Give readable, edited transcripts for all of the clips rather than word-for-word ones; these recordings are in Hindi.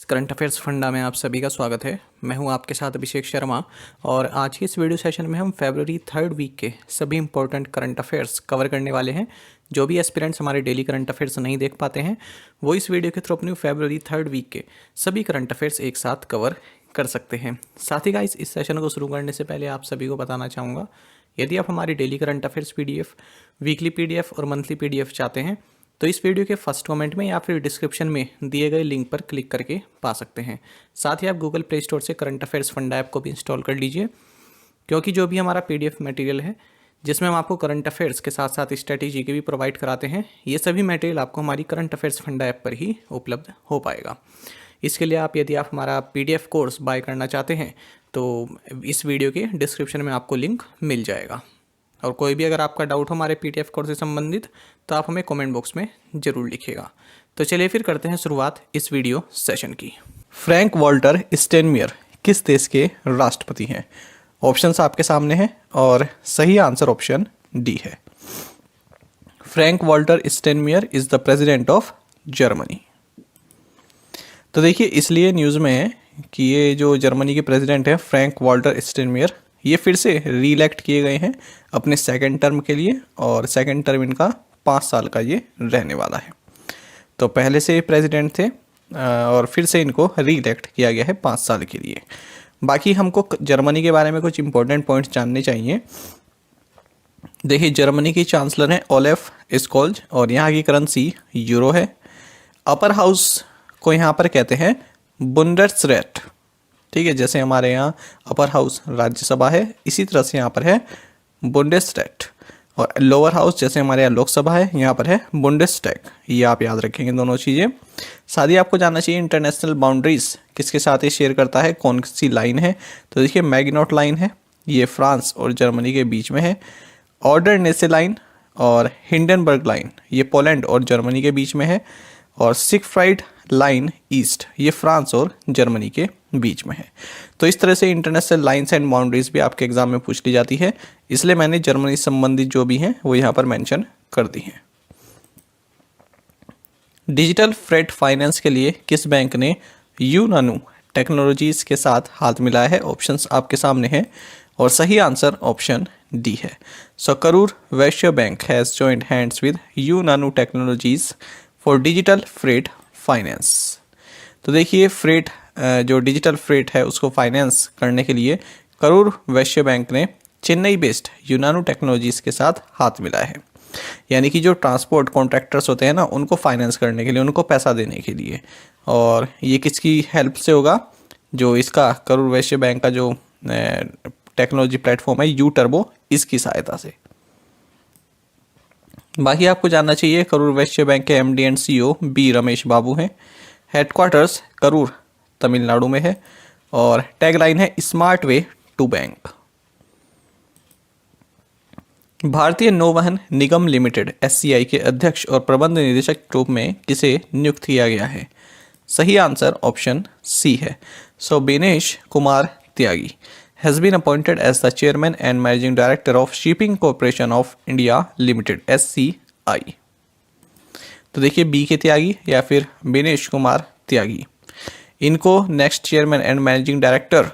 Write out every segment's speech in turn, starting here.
करंट अफेयर्स फंडा में आप सभी का स्वागत है। मैं हूं आपके साथ अभिषेक शर्मा और आज के इस वीडियो सेशन में हम फरवरी 3rd वीक के सभी इंपॉर्टेंट करंट अफेयर्स कवर करने वाले हैं। जो भी एस्पिरेंट्स हमारे डेली करंट अफेयर्स नहीं देख पाते हैं वो इस वीडियो के थ्रू अपनी फरवरी 3rd वीक के सभी करंट अफेयर्स एक साथ कवर कर सकते हैं। साथ ही गाइस, इस सेशन को शुरू करने से पहले आप सभी को बताना चाहूँगा, यदि आप हमारी daily current affairs PDF, weekly PDF और मंथली PDF चाहते हैं तो इस वीडियो के फर्स्ट कमेंट में या फिर डिस्क्रिप्शन में दिए गए लिंक पर क्लिक करके पा सकते हैं। साथ ही आप गूगल प्ले स्टोर से करंट अफेयर्स फंडा ऐप को भी इंस्टॉल कर लीजिए, क्योंकि जो भी हमारा PDF मटेरियल है जिसमें हम आपको करंट अफेयर्स के साथ साथ स्ट्रेटेजी के भी प्रोवाइड कराते हैं, ये सभी मटेरियल आपको हमारी करंट अफेयर्स फंडा ऐप पर ही उपलब्ध हो पाएगा। इसके लिए यदि आप हमारा PDF कोर्स बाय करना चाहते हैं तो इस वीडियो के डिस्क्रिप्शन में आपको लिंक मिल जाएगा। और कोई भी अगर आपका डाउट हो हमारे PDF कोर्स से संबंधित तो आप हमें कमेंट बॉक्स में ज़रूर लिखिएगा। तो चलिए फिर करते हैं शुरुआत इस वीडियो सेशन की। फ्रैंक वॉल्टर स्टेनमेयर किस देश के राष्ट्रपति हैं? ऑप्शंस आपके सामने हैं और सही आंसर ऑप्शन डी है। Frank Walter Steinmeier is the president of Germany. तो देखिए, इसलिए न्यूज़ में है कि ये जो जर्मनी के प्रेसिडेंट हैं फ्रैंक वॉल्टर स्टेनमेयर, ये फिर से रीइलेक्ट किए गए हैं अपने सेकंड टर्म के लिए और सेकंड टर्म इनका 5 साल का ये रहने वाला है। तो पहले से प्रेसिडेंट थे और फिर से इनको रीइलेक्ट किया गया है 5 साल के लिए। बाकी हमको जर्मनी के बारे में कुछ इंपॉर्टेंट पॉइंट्स जानने चाहिए। देखिए, जर्मनी की चांसलर हैं ओलेफ स्कोल्ज और यहाँ की करेंसी यूरो है। अपर हाउस को यहाँ पर कहते हैं बुंडेसरैट, ठीक है, जैसे हमारे यहाँ अपर हाउस राज्यसभा है, इसी तरह से यहाँ पर है बुंडेसरैट। और लोअर हाउस जैसे हमारे यहाँ लोकसभा है, यहाँ पर है बुंडेसटैग। ये आप याद रखेंगे दोनों चीज़ें। साथ ही आपको जानना चाहिए इंटरनेशनल बाउंड्रीज किसके साथ ये शेयर करता है, कौन सी लाइन है। तो देखिए, मैगिनॉट लाइन है, ये फ्रांस और जर्मनी के बीच में है। ऑर्डर नेसे लाइन और हिंडनबर्ग लाइन ये पोलैंड और जर्मनी के बीच में है। और सिगफ्राइड लाइन ईस्ट ये फ्रांस और जर्मनी के बीच में है। तो इस तरह से इंटरनेशनल लाइंस एंड बाउंड्रीज भी आपके एग्जाम में पूछ ली जाती है, इसलिए मैंने जर्मनी संबंधित जो भी हैं वो यहाँ पर मेंशन कर दी हैं। डिजिटल फ्रेट फाइनेंस के लिए किस बैंक ने यूनानू टेक्नोलॉजीज के साथ हाथ मिलाया है? ऑप्शंस आपके सामने हैं और सही आंसर ऑप्शन डी है। So Karur Vysya bank has joined hands with Unanu technologies for digital freight finance. तो देखिए, फ्रेट जो डिजिटल फ्रेट है उसको फाइनेंस करने के लिए करूर वैश्य बैंक ने चेन्नई बेस्ड यूनानू टेक्नोलॉजीज के साथ हाथ मिलाया है। यानी कि जो ट्रांसपोर्ट कॉन्ट्रैक्टर्स होते हैं ना, उनको फाइनेंस करने के लिए, उनको पैसा देने के लिए। और ये किसकी हेल्प से होगा? जो इसका करूर वैश्य बैंक का जो टेक्नोलॉजी प्लेटफॉर्म है यू टर्बो, इसकी सहायता से। बाकी आपको जानना चाहिए करूर वैश्य बैंक के MD and CEO B Ramesh Babu हैं। हेडक्वार्टर्स करूर तमिलनाडु में है और टैगलाइन है स्मार्ट वे टू बैंक। भारतीय नौवहन निगम लिमिटेड SCI के अध्यक्ष और प्रबंध निदेशक के रूप में किसे नियुक्त किया गया है? सही आंसर ऑप्शन सी है। सो बिनेश कुमार त्यागी has been appointed as the chairman and managing director of Shipping Corporation of India Limited SCI। तो देखिए, बी के त्यागी या फिर बिनेश कुमार त्यागी, इनको next chairman and managing director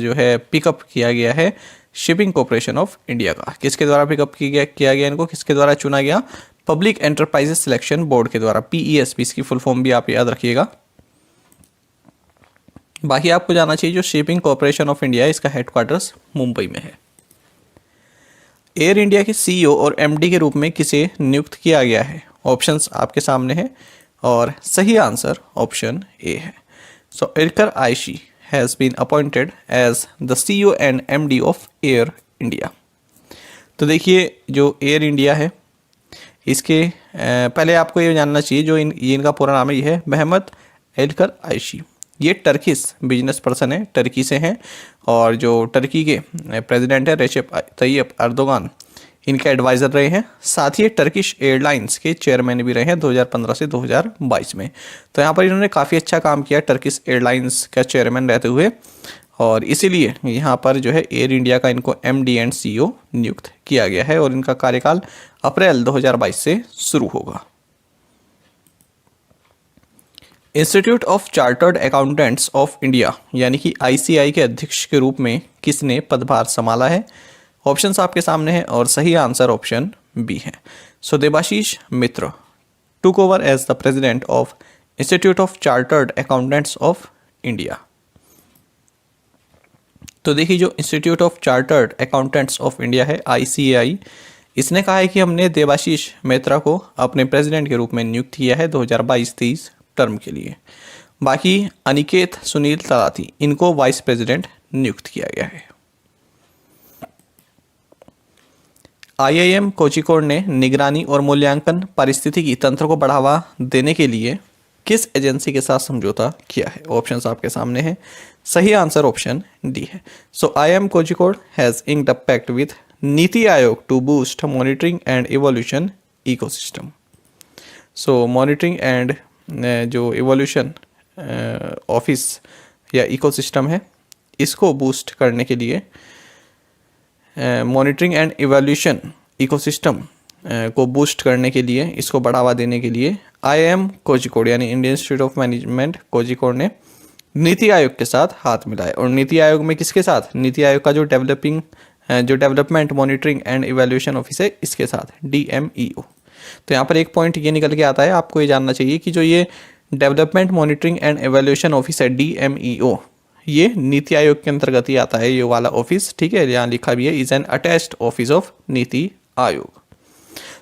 जो है पिकअप किया गया है शिपिंग कॉर्पोरेशन ऑफ इंडिया का। किसके द्वारा पिकअप किया गया इनको? किसके द्वारा चुना गया? पब्लिक एंटरप्राइजेस सिलेक्शन बोर्ड के द्वारा, PESB, इसकी फुल फॉर्म भी आप याद रखिएगा। बाकी आपको जानना चाहिए जो शिपिंग कॉर्पोरेशन ऑफ इंडिया है, इसका हेडक्वार्टर्स मुंबई में है। एयर इंडिया के CEO और MD के रूप में किसे नियुक्त किया गया है? ऑप्शंस आपके सामने हैं और सही आंसर ऑप्शन ए है। So Ilker Ayci has been appointed as the CEO and MD of Air India. तो देखिए, जो एयर इंडिया है इसके पहले आपको ये जानना चाहिए, जो ये इनका पूरा नाम है, ये है मोहम्मद इल्कर आयशी। ये टर्किश बिजनेस पर्सन है, टर्की से हैं और जो टर्की के प्रेसिडेंट है रेसेप तय्यप अर्दोगान, इनके एडवाइज़र रहे हैं। साथ ही टर्किश एयरलाइंस के चेयरमैन भी रहे हैं 2015 से 2022 में। तो यहाँ पर इन्होंने काफ़ी अच्छा काम किया टर्किश एयरलाइंस का चेयरमैन रहते हुए, और इसीलिए यहाँ पर जो है एयर इंडिया का इनको MD एंड CEO नियुक्त किया गया है और इनका कार्यकाल अप्रैल 2022 से शुरू होगा। Institute of chartered accountants of India यानी कि आईसीआई के अध्यक्ष के रूप में किसने पदभार संभाला है? ऑप्शंस आपके सामने हैं और सही आंसर ऑप्शन बी है। So Debashish Mitra took over as the president of institute of chartered accountants of India. तो देखिए, जो institute of chartered accountants of India है आईसीएआई, इसने कहा है कि हमने देबाशीष मेहता को अपने प्रेसिडेंट के रूप में नियुक्त किया है 2022-23 टर्म के लिए। बाकी अनिकेत सुनील तलाती, इनको वाइस प्रेसिडेंट नियुक्त किया गया है। आईआईएम कोझिकोड ने निगरानी और मूल्यांकन पारिस्थितिकी तंत्र को बढ़ावा देने के लिए किस एजेंसी के साथ समझौता किया है? ऑप्शंस आपके सामने हैं। सही आंसर ऑप्शन डी है। So IIM Kozhikode has inked a pact with NITI Aayog to boost monitoring and evolution ecosystem. So monitoring and जो इवोल्यूशन ऑफिस या इकोसिस्टम है, इसको बूस्ट करने के लिए, मॉनिटरिंग एंड इवोल्यूशन इकोसिस्टम को बूस्ट करने के लिए, इसको बढ़ावा देने के लिए आईआईएम कोझिकोड यानी Indian institute of management Kozhikode ने नीति आयोग के साथ हाथ मिलाया। और नीति आयोग में किसके साथ? नीति आयोग का जो development monitoring and evaluation office है, इसके साथ, DMEO। तो यहाँ पर एक पॉइंट ये निकल के आता है, आपको ये जानना चाहिए कि जो ये development monitoring and evaluation office है DMEO, ये नीति आयोग के अंतर्गत ही आता है, ये वाला ऑफिस, ठीक है। यहाँ लिखा भी है is an attached office of NITI Aayog.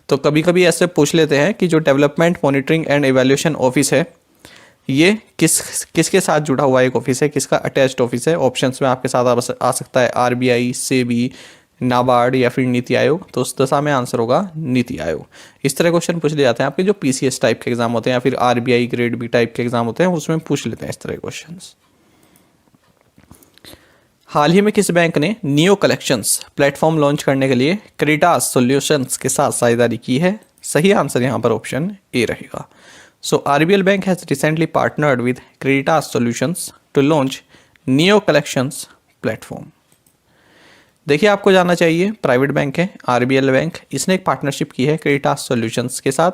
तो कभी कभी ऐसे पूछ लेते हैं कि जो development monitoring and evaluation office है, ये किसके साथ जुड़ा हुआ एक ऑफिस है, किसका अटैच्ड ऑफिस है? ऑप्शंस में आपके साथ आ सकता है RBI, सेबी, नाबार्ड या फिर नीति आयोग। तो उस दशा में आंसर होगा नीति आयोग। इस तरह क्वेश्चन पूछ ले जाते हैं आपके जो PCS टाइप के एग्जाम होते हैं या फिर RBI ग्रेड B टाइप के एग्जाम होते हैं, उसमें पूछ लेते हैं इस तरह के क्वेश्चन। हाल ही में किस बैंक ने नियो कलेक्शंस प्लेटफॉर्म लॉन्च करने के लिए क्रेडिटास सॉल्यूशंस के साथ साझेदारी की है? सही आंसर यहाँ पर ऑप्शन ए रहेगा। सो RBL Bank has recently partnered with Creditas Solutions to launch Neo Collections platform। देखिए, आपको जानना चाहिए, प्राइवेट बैंक है RBL बैंक, इसने एक पार्टनरशिप की है क्रेडिटास सॉल्यूशंस के साथ,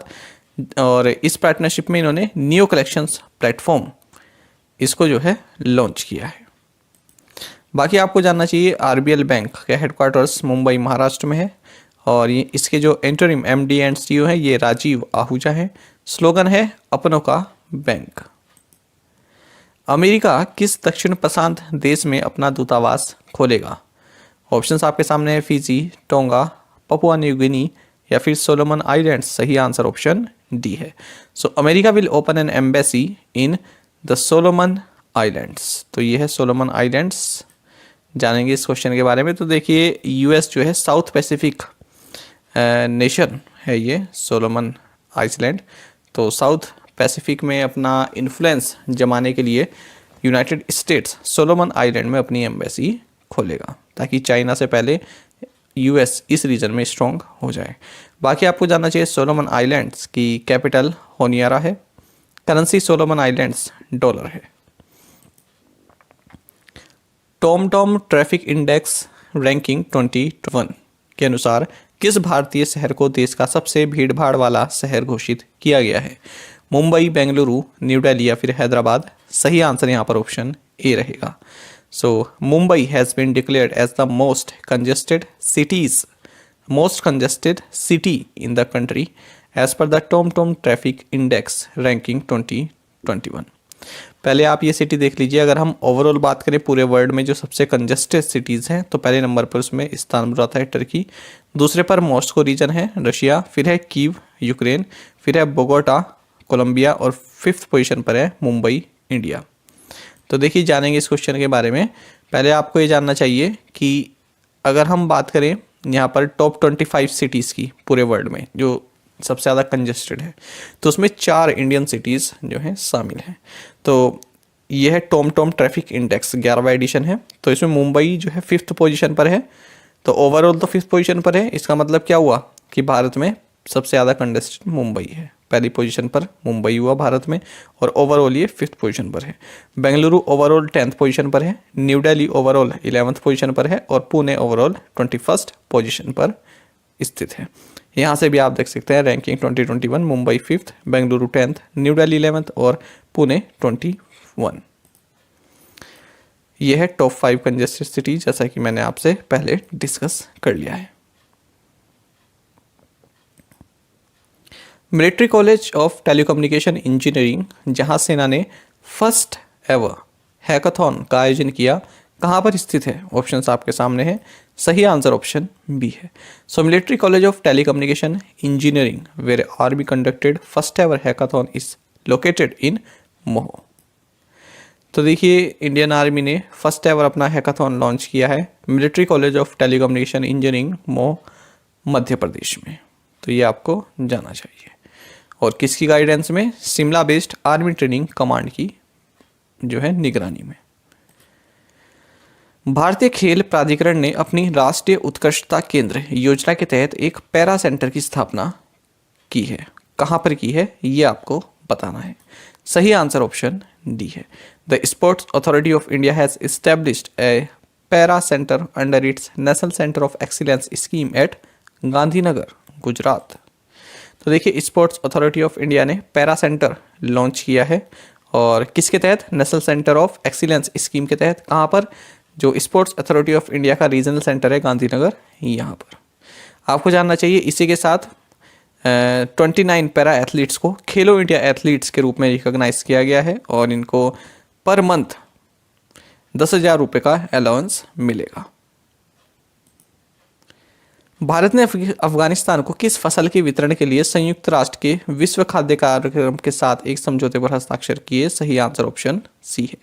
और इस पार्टनरशिप में इन्होंने नियो कलेक्शंस प्लेटफॉर्म इसको जो है लॉन्च किया है। बाकी आपको जानना चाहिए, RBL बैंक का हेडक्वार्टर्स मुंबई महाराष्ट्र में है, और ये इसके जो इंटरिम MD एंड CEO है, ये राजीव आहूजा है। स्लोगन है अपनों का बैंक। अमेरिका किस दक्षिण प्रशांत देश में अपना दूतावास खोलेगा? ऑप्शंस आपके सामने है, Fiji, tonga, Papua New Guinea या फिर सोलोमन आइलैंड्स। सही आंसर ऑप्शन डी है। So America will open N embassy in the Solomon islands. तो ये है सोलोमन आइलैंड्स। जानेंगे इस क्वेश्चन के बारे में। तो देखिए, US जो है साउथ पैसिफिक नेशन है ये सोलोमन आइलैंड। तो साउथ पैसिफिक में अपना इन्फ्लुएंस जमाने के लिए यूनाइटेड स्टेट्स सोलोमन आइलैंड में अपनी एम्बेसी खोलेगा, ताकि चाइना से पहले US इस रीजन में स्ट्रॉन्ग हो जाए। बाकी आपको जानना चाहिए, सोलोमन आइलैंड्स की कैपिटल होनियारा है, करेंसी सोलोमन आइलैंड्स डॉलर है। टॉम ट्रैफिक इंडेक्स रैंकिंग 2021 के अनुसार किस भारतीय शहर को देश का सबसे भीड़भाड़ वाला शहर घोषित किया गया है? मुंबई, बेंगलुरु, न्यू दिल्ली या फिर हैदराबाद। सही आंसर यहाँ पर ऑप्शन ए रहेगा। So Mumbai has been declared as the most congested city in the country as per the Tom traffic index ranking 2021। पहले आप ये सिटी देख लीजिए। अगर हम ओवरऑल बात करें पूरे वर्ल्ड में जो सबसे कंजेस्टेड सिटीज़ हैं, तो पहले नंबर पर उसमें इस्तांबुल आता है, टर्की। दूसरे पर मॉस्को रीजन है, रशिया। फिर है कीव, यूक्रेन। फिर है बोगोटा, कोलंबिया। और 5th पोजीशन पर है मुंबई, इंडिया। तो देखिए, जानेंगे इस क्वेश्चन के बारे में। पहले आपको ये जानना चाहिए कि अगर हम बात करें यहाँ पर टॉप 25 सिटीज़ की पूरे वर्ल्ड में जो सबसे ज़्यादा कंजेस्टेड है, तो उसमें 4 इंडियन सिटीज़ जो हैं शामिल हैं। तो ये है टॉम ट्रैफिक इंडेक्स 11वां एडिशन है। तो इसमें मुंबई जो है 5th पोजीशन पर है। तो ओवरऑल तो 5th पोजीशन पर है। इसका मतलब क्या हुआ कि भारत में सबसे ज़्यादा कंजेस्टेड मुंबई है। पहली पोजीशन पर मुंबई हुआ भारत में, और ओवरऑल ये 5th पोजीशन पर है। बेंगलुरु ओवरऑल 10th पोजीशन पर है। New Delhi overall 11th position पर है, और पुणे ओवरऑल 21st पोजीशन पर स्थित है। यहाँ से भी आप देख सकते हैं ranking 2021, Mumbai 5th, Bengaluru 10th, new Delhi 11th और पुणे 21। यह है टॉप 5 कंजेस्टेड सिटी, जैसा कि मैंने आपसे पहले डिस्कस कर लिया है। Military college of telecommunication engineering, जहां सेना ने फर्स्ट एवर हैकाथॉन का आयोजन किया, कहाँ पर स्थित है? ऑप्शंस आपके सामने हैं। सही आंसर ऑप्शन बी है। So military college of telecommunication engineering where army conducted first ever hackathon is located in Mhow. तो देखिए, इंडियन आर्मी ने फर्स्ट एवर अपना हैकाथॉन लॉन्च किया है military college of telecommunication engineering Mhow, Madhya प्रदेश में। तो ये आपको जाना चाहिए। और किसकी गाइडेंस में? Shimla based army training command की जो है निगरानी में। भारतीय खेल प्राधिकरण ने अपनी राष्ट्रीय उत्कृष्टता केंद्र योजना के तहत एक पैरा सेंटर की स्थापना की है। कहाँ पर की है ये आपको बताना है। सही आंसर ऑप्शन डी है। The sports authority of India has established A para centre under its national centre of excellence scheme at Gandhinagar, Gujarat. तो देखिए, स्पोर्ट्स अथॉरिटी ऑफ इंडिया ने पैरा सेंटर लॉन्च किया है और किसके तहत? National centre of excellence scheme के तहत। कहाँ पर? जो स्पोर्ट्स अथॉरिटी ऑफ इंडिया का रीजनल सेंटर है गांधीनगर, यहाँ पर। आपको जानना चाहिए इसी के साथ 29 पैरा एथलीट्स को खेलो इंडिया एथलीट्स के रूप में रिकॉग्नाइज किया गया है और इनको पर मंथ 10,000 रुपये का अलाउंस मिलेगा। भारत ने अफगानिस्तान को किस फसल के वितरण के लिए संयुक्त राष्ट्र के विश्व खाद्य कार्यक्रम के साथ एक समझौते पर हस्ताक्षर किए? सही आंसर ऑप्शन सी है।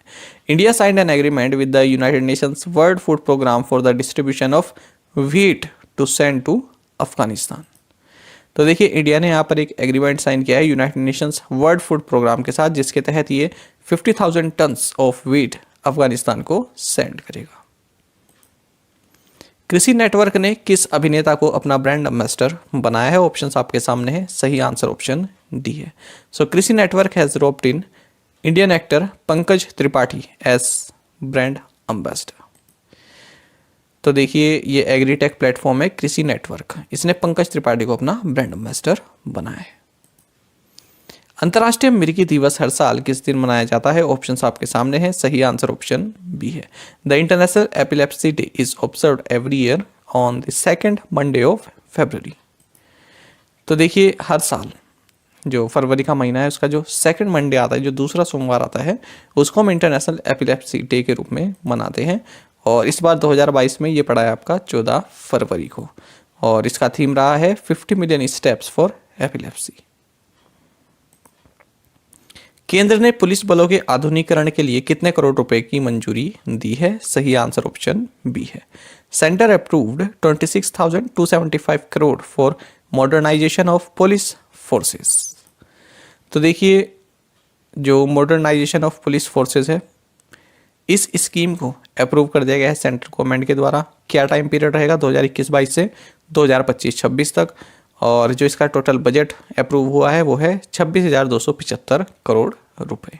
India signed an agreement with the United Nations World Food Programme for the distribution of wheat to send to Afghanistan. तो देखिए, इंडिया ने यहाँ पर एक एग्रीमेंट साइन किया है United Nations World Food Programme के साथ, जिसके तहत ये 50,000 टन्स ऑफ व्हीट अफगानिस्तान को सेंड करेगा। कृषि नेटवर्क ने किस अभिनेता को अपना ब्रांड एम्बेसडर बनाया है? ऑप्शंस आपके सामने है। सही आंसर ऑप्शन डी है। So Krishi network has roped in Indian actor Pankaj Tripathi as brand ambassador. तो देखिए, ये एग्रीटेक प्लेटफॉर्म है कृषि नेटवर्क, इसने पंकज त्रिपाठी को अपना ब्रांड एम्बेसडर बनाया है। अंतर्राष्ट्रीय मिर्गी दिवस हर साल किस दिन मनाया जाता है? ऑप्शंस आपके सामने हैं। सही आंसर ऑप्शन बी है। The international epilepsy day is observed every year on the second Monday of February. तो देखिए, हर साल जो फरवरी का महीना है उसका जो सेकंड मंडे आता है, जो दूसरा सोमवार आता है, उसको हम इंटरनेशनल एपिलेप्सी डे के रूप में मनाते हैं। और इस बार 2022 में ये पड़ा है आपका 14 फरवरी को और इसका थीम रहा है 50 मिलियन स्टेप्स फॉर एपिलेप्सी। केंद्र ने पुलिस बलों के आधुनिकीकरण के लिए कितने करोड़ रुपए की मंजूरी दी है? सही आंसर ऑप्शन बी है। Centre approved 26,275 crore for modernisation of police forces. तो देखिए, जो मॉडर्नाइजेशन ऑफ पुलिस फोर्सेस है, इस स्कीम को अप्रूव कर दिया गया है सेंट्रल गवर्नमेंट के द्वारा। क्या टाइम पीरियड रहेगा? 2021-22 से 2025-26 तक। और जो इसका टोटल बजट अप्रूव हुआ है वो है 26,275 करोड़ रुपए।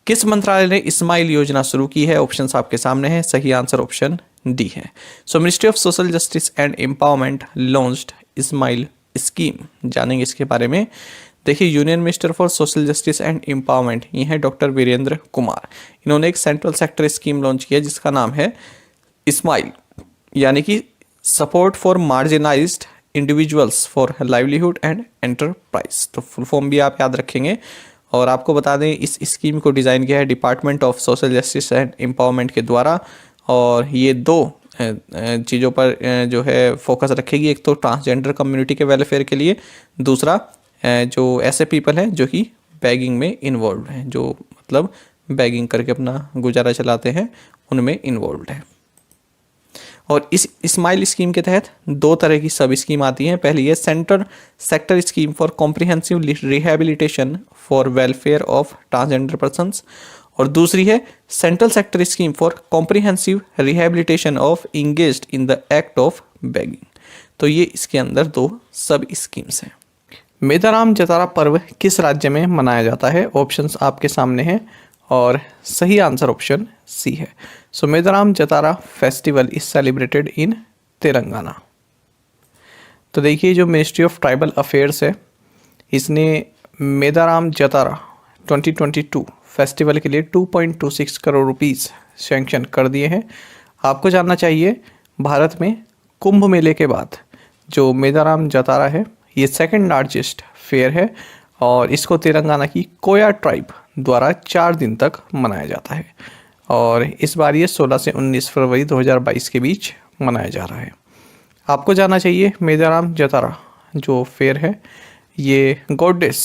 किस मंत्रालय ने इस्माइल योजना शुरू की है? ऑप्शंस आपके सामने हैं। सही आंसर ऑप्शन डी है। So ministry of social justice and empowerment launched smile scheme. जानेंगे इसके बारे में। देखिए, union minister for social justice and empowerment ये है डॉक्टर वीरेंद्र कुमार। इन्होंने एक सेंट्रल सेक्टर स्कीम लॉन्च किया जिसका नाम है इस्माइल, यानी कि support for marginalized individuals for livelihood and enterprise. तो फुल फॉर्म भी आप याद रखेंगे। और आपको बता दें, इस स्कीम को डिज़ाइन किया है department of social justice and empowerment के द्वारा और ये दो चीज़ों पर जो है फोकस रखेगी। एक तो ट्रांसजेंडर कम्युनिटी के वेलफेयर के लिए, दूसरा जो ऐसे पीपल हैं जो कि बैगिंग में इन्वॉल्व हैं, जो मतलब बैगिंग करके अपना गुजारा चलाते हैं, उनमें इन्वॉल्व है। और इस इस्माइल स्कीम के तहत दो तरह की सब स्कीम आती हैं। पहली है centre sector scheme for comprehensive rehabilitation for welfare of transgender persons और दूसरी है central sector scheme for comprehensive rehabilitation of engaged in the act of bagging. तो ये इसके अंदर दो सब स्कीम्स हैं। मेदाराम जतारा पर्व किस राज्य में मनाया जाता है? ऑप्शंस आपके सामने हैं और सही आंसर ऑप्शन सी है। So Medaram Jatara festival is celebrated in Telangana. तो देखिए जो मिनिस्ट्री ऑफ ट्राइबल अफेयर्स है, इसने मेदाराम जतारा 2022 फेस्टिवल के लिए 2.26 करोड़ रुपीस सैंक्शन कर दिए हैं। आपको जानना चाहिए भारत में कुंभ मेले के बाद जो मेदाराम जतारा है ये सेकंड लार्जेस्ट फेयर है और इसको तेलंगाना की कोया ट्राइब द्वारा 4 दिन तक मनाया जाता है और इस बार ये 16 से 19 फरवरी 2022 के बीच मनाया जा रहा है। आपको जानना चाहिए मेदाराम जतारा जो फेयर है ये गॉडेस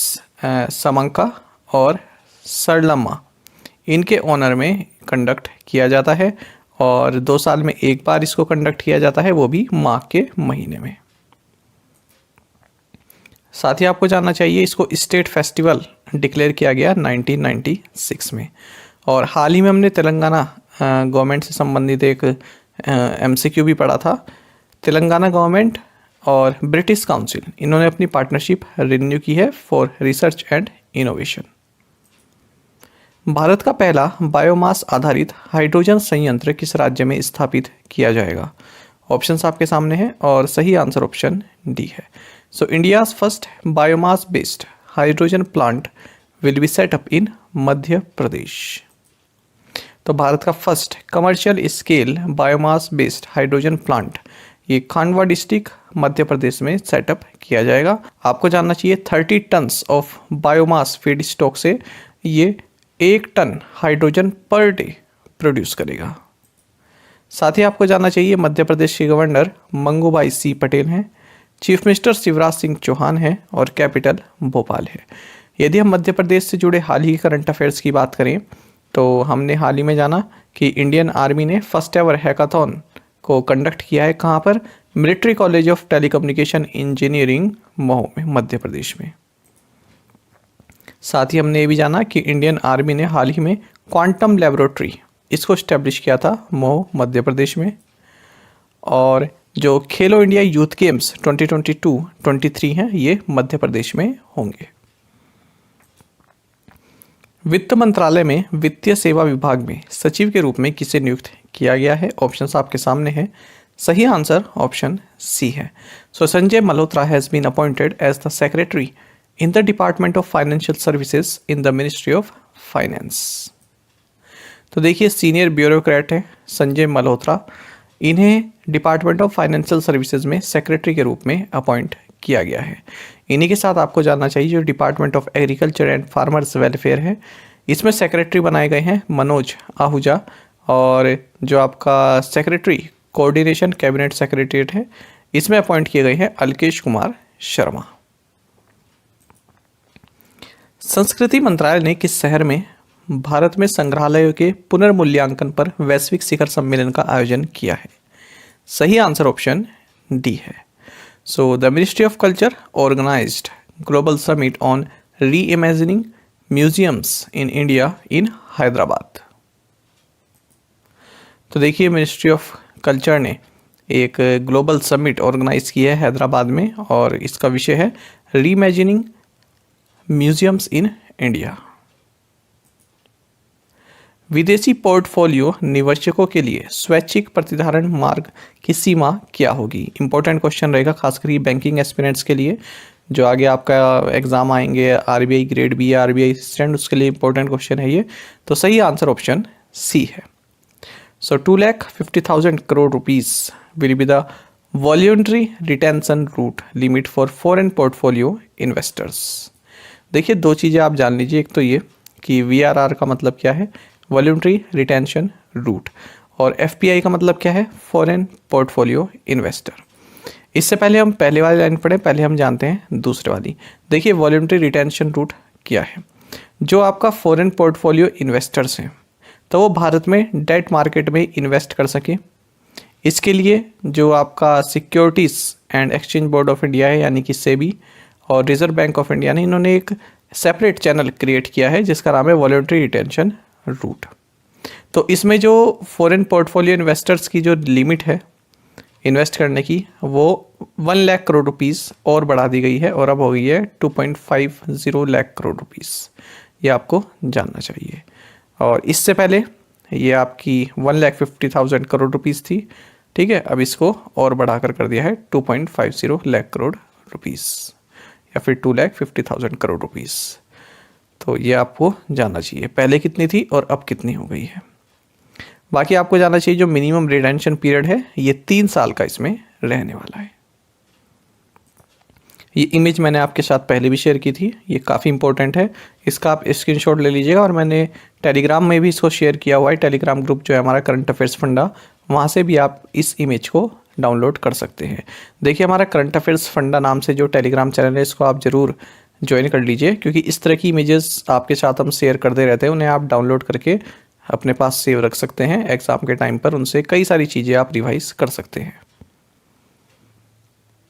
समंका और सरलम्मा इनके ऑनर में कंडक्ट किया जाता है और 2 साल में एक बार इसको कंडक्ट किया जाता है, वो भी माघ के महीने में। साथ ही आपको जानना चाहिए इसको स्टेट फेस्टिवल डिक्लेयर किया गया 1996 में और हाल ही में हमने तेलंगाना गवर्नमेंट से संबंधित एक MCQ भी पढ़ा था। तेलंगाना गवर्नमेंट और ब्रिटिश काउंसिल इन्होंने अपनी पार्टनरशिप रिन्यू की है for research and innovation. Bharat का पहला बायोमास आधारित हाइड्रोजन संयंत्र किस राज्य में स्थापित किया जाएगा? ऑप्शंस आपके सामने हैं और सही आंसर ऑप्शन डी है। So India's first biomass based hydrogen plant will be set up in Madhya Pradesh. तो भारत का first commercial scale biomass based hydrogen plant ये खांडवा डिस्ट्रिक्ट मध्य प्रदेश में सेटअप किया जाएगा। आपको जानना चाहिए 30 tons of biomass feedstock से ये 1 ton hydrogen per day produce करेगा। साथ ही आपको जानना चाहिए मध्य प्रदेश के गवर्नर मंगूभाई सी पटेल हैं, चीफ मिनिस्टर शिवराज सिंह चौहान हैं और कैपिटल भोपाल है। यदि हम मध्य प्रदेश से जुड़े हाल ही करंट अफेयर्स की बात करें तो हमने हाल ही में जाना कि इंडियन आर्मी ने फर्स्ट एवर हैकाथॉन को कंडक्ट किया है। कहाँ पर? Military college of telecommunication engineering Mau में, मध्य प्रदेश में। साथ ही हमने ये भी जाना कि इंडियन आर्मी ने हाल ही में क्वांटम लेबोरेटरी इसको स्टैब्लिश किया था मऊ, मध्य प्रदेश में। और जो खेलो इंडिया यूथ गेम्स 2022-23 हैं ये मध्य प्रदेश में होंगे। वित्त मंत्रालय में वित्तीय सेवा विभाग में सचिव के रूप में किसे नियुक्त किया गया है? ऑप्शंस आपके सामने हैं। सही आंसर ऑप्शन सी है। So Sanjay Malhotra has been appointed as the secretary in the department of financial services in the ministry of finance. तो देखिए सीनियर ब्यूरोक्रेट है संजय मल्होत्रा, इन्हें डिपार्टमेंट ऑफ फाइनेंशियल सर्विसेज में सेक्रेटरी के रूप में अपॉइंट किया गया है। इन्हीं के साथ आपको जानना चाहिए जो department of agriculture and farmers welfare है इसमें सेक्रेटरी बनाए गए हैं मनोज आहूजा और जो आपका सेक्रेटरी कोऑर्डिनेशन कैबिनेट सेक्रेटरीट है इसमें अपॉइंट किए गए हैं अलकेश कुमार शर्मा। संस्कृति मंत्रालय ने किस शहर में भारत में संग्रहालयों के पुनर्मूल्यांकन पर वैश्विक शिखर सम्मेलन का आयोजन किया है? सही आंसर ऑप्शन डी है। So the ministry of culture organised global summit on reimagining museums in India in Hyderabad. तो देखिए मिनिस्ट्री ऑफ कल्चर ने एक ग्लोबल समिट ऑर्गेनाइज की है हैदराबाद में और इसका विषय है री इमेजिनिंग म्यूजियम्स इन इंडिया। विदेशी पोर्टफोलियो निवेशकों के लिए स्वैच्छिक प्रतिधारण मार्ग की सीमा क्या होगी? इंपॉर्टेंट क्वेश्चन रहेगा खासकर बैंकिंग एस्पिरेंट्स के लिए जो आगे आपका एग्जाम आएंगे RBI ग्रेड बी या RBI असिस्टेंट, उसके लिए इंपॉर्टेंट क्वेश्चन है ये। तो सही आंसर ऑप्शन सी है। सो 2,50,000 crore rupees will be the voluntary retention route limit for foreign portfolio investors। देखिए 2 चीज़ें आप जान लीजिए, एक तो ये कि VRR का मतलब क्या है, वॉल्यूंट्री रिटेंशन रूट, और FPI का मतलब क्या है, फॉरेन पोर्टफोलियो इन्वेस्टर। इससे पहले हम पहले वाली लाइन पढ़ें, पहले हम जानते हैं दूसरे वाली। देखिए वॉल्यूंट्री रिटेंशन रूट क्या है। जो आपका फॉरेन पोर्टफोलियो इन्वेस्टर्स हैं तो वो भारत में डेट मार्केट में इन्वेस्ट कर सके, इसके लिए जो आपका securities and exchange board of India है यानी कि सेबी और रिजर्व बैंक ऑफ इंडिया ने इन्होंने एक सेपरेट चैनल क्रिएट किया है जिसका नाम है वॉल्यूंट्री रिटेंशन रूट। तो इसमें जो फॉरेन पोर्टफोलियो इन्वेस्टर्स की जो लिमिट है इन्वेस्ट करने की वो 1 लाख करोड़ रुपीस और बढ़ा दी गई है और अब हो गई है 2.50 लाख करोड़ रुपीस। ये आपको जानना चाहिए। और इससे पहले ये आपकी 1,50,000 करोड़ रुपीस थी, ठीक है, अब इसको और बढ़ाकर कर दिया है 2.50 लाख करोड़ रुपीस या फिर 2,50,000 करोड़ रुपीस। तो ये आपको जानना चाहिए पहले कितनी थी और अब कितनी हो गई है। बाकी आपको जानना चाहिए जो मिनिमम रिटेंशन पीरियड है ये 3 साल का इसमें रहने वाला है। ये इमेज मैंने आपके साथ पहले भी शेयर की थी, ये काफ़ी इंपॉर्टेंट है, इसका आप स्क्रीनशॉट ले लीजिएगा और मैंने टेलीग्राम में भी इसको शेयर किया हुआ है। टेलीग्राम ग्रुप जो है हमारा करंट अफेयर्स फंडा, वहाँ से भी आप इस इमेज को डाउनलोड कर सकते हैं। देखिए हमारा करंट अफेयर्स फंडा नाम से जो टेलीग्राम चैनल है इसको आप ज़रूर ज्वाइन कर लीजिए, क्योंकि इस तरह की इमेजेस आपके साथ हम शेयर करते रहते हैं, उन्हें आप डाउनलोड करके अपने पास सेव रख सकते हैं। एग्ज़ाम के टाइम पर उनसे कई सारी चीज़ें आप रिवाइज कर सकते हैं।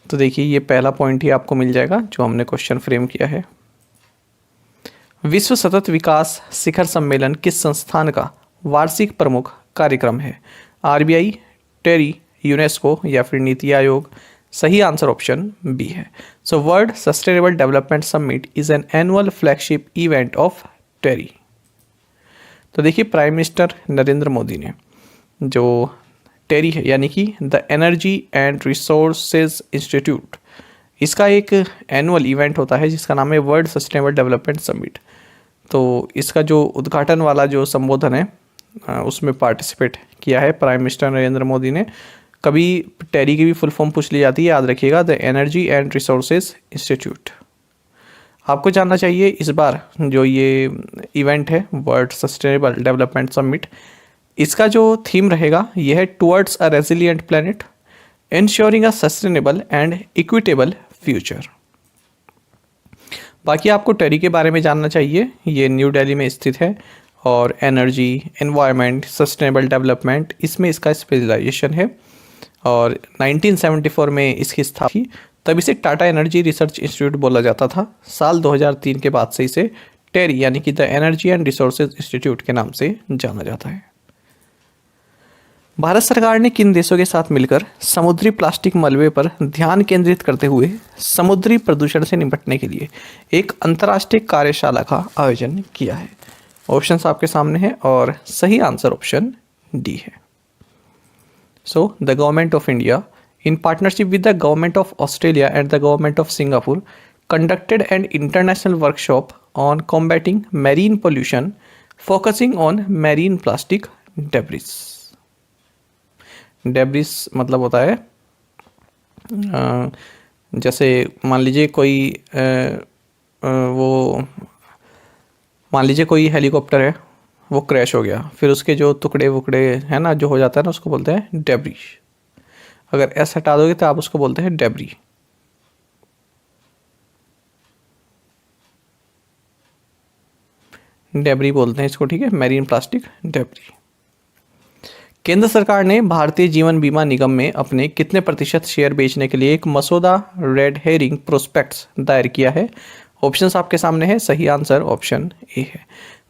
तो देखिए ये पहला पॉइंट ही आपको मिल जाएगा जो हमने क्वेश्चन फ्रेम किया है। विश्व सतत विकास शिखर सम्मेलन किस संस्थान का वार्षिक प्रमुख कार्यक्रम है? आरबीआई, टेरी, यूनेस्को या फिर नीति आयोग? सही आंसर ऑप्शन बी है। So world sustainable development summit is an annual flagship event of TERI. तो देखिए प्राइम मिनिस्टर नरेंद्र मोदी ने जो टेरी है यानी कि the energy and resources institute, इसका एक एनुअल इवेंट होता है जिसका नाम है वर्ल्ड सस्टेनेबल डेवलपमेंट समिट। तो इसका जो उद्घाटन वाला जो संबोधन है उसमें पार्टिसिपेट किया है प्राइम मिनिस्टर नरेंद्र मोदी ने। कभी टेरी की भी फुल फॉर्म पूछ ली जाती है, याद रखिएगा, the energy and resources institute. आपको जानना चाहिए इस बार जो ये इवेंट है वर्ल्ड सस्टेनेबल डेवलपमेंट समिट, इसका जो थीम रहेगा यह है towards a resilient planet ensuring a sustainable and equitable future. बाकी आपको टेरी के बारे में जानना चाहिए, ये न्यू दिल्ली में स्थित है और एनर्जी, एनवायरनमेंट, सस्टेनेबल डेवलपमेंट इसमें इसका स्पेशलाइजेशन है और 1974 में इसकी स्थापना, तब इसे टाटा एनर्जी रिसर्च इंस्टीट्यूट बोला जाता था। साल 2003 के बाद से इसे टेरी यानी कि the energy and resources institute के नाम से जाना जाता है। भारत सरकार ने किन देशों के साथ मिलकर समुद्री प्लास्टिक मलबे पर ध्यान केंद्रित करते हुए समुद्री प्रदूषण से निपटने के लिए एक अंतर्राष्ट्रीय कार्यशाला का आयोजन किया है? ऑप्शंस आपके सामने हैं और सही आंसर ऑप्शन डी है। So the government of India in partnership with the government of Australia and the government of Singapore conducted an international workshop on combating marine pollution focusing on marine plastic debris। debris मतलब होता है जैसे मान लीजिए कोई हेलीकॉप्टर है, वो क्रैश हो गया, फिर उसके जो टुकड़े वुकड़े हैं ना जो हो जाता है ना, उसको बोलते हैं डेब्रिस। अगर एस हटा दोगे तो आप उसको बोलते हैं डेब्री। डेब्री बोलते हैं इसको, ठीक है, मैरीन प्लास्टिक डेब्री। केंद्र सरकार ने भारतीय जीवन बीमा निगम में अपने कितने प्रतिशत शेयर बेचने के लिए एक मसौदा रेड हेरिंग प्रोस्पेक्ट्स दायर किया है? ऑप्शंस आपके सामने है, सही आंसर ऑप्शन ए है।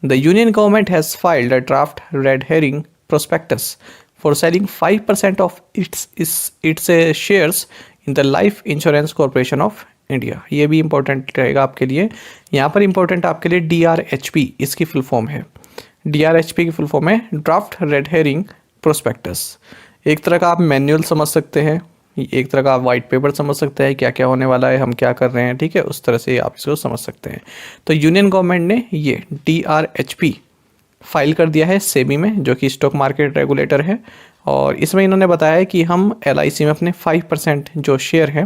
The union government has filed a draft red herring prospectus for selling 5% of its shares in the Life Insurance Corporation of India। ये भी इंपॉर्टेंट रहेगा आपके लिए। यहाँ पर इंपॉर्टेंट आपके लिए DRHP इसकी फुल फॉर्म है। DRHP की फुल फॉर्म है ड्राफ्ट रेड हेरिंग प्रोस्पेक्टस। एक तरह का आप मैनुअल समझ सकते हैं, एक तरह का आप वाइट पेपर समझ सकते हैं, क्या क्या होने वाला है, हम क्या कर रहे हैं, ठीक है, उस तरह से आप इसको समझ सकते हैं। तो यूनियन गवर्नमेंट ने ये DRHP फाइल कर दिया है सेबी में, जो कि स्टॉक मार्केट रेगुलेटर है, और इसमें इन्होंने बताया है कि हम LIC में अपने 5% जो शेयर हैं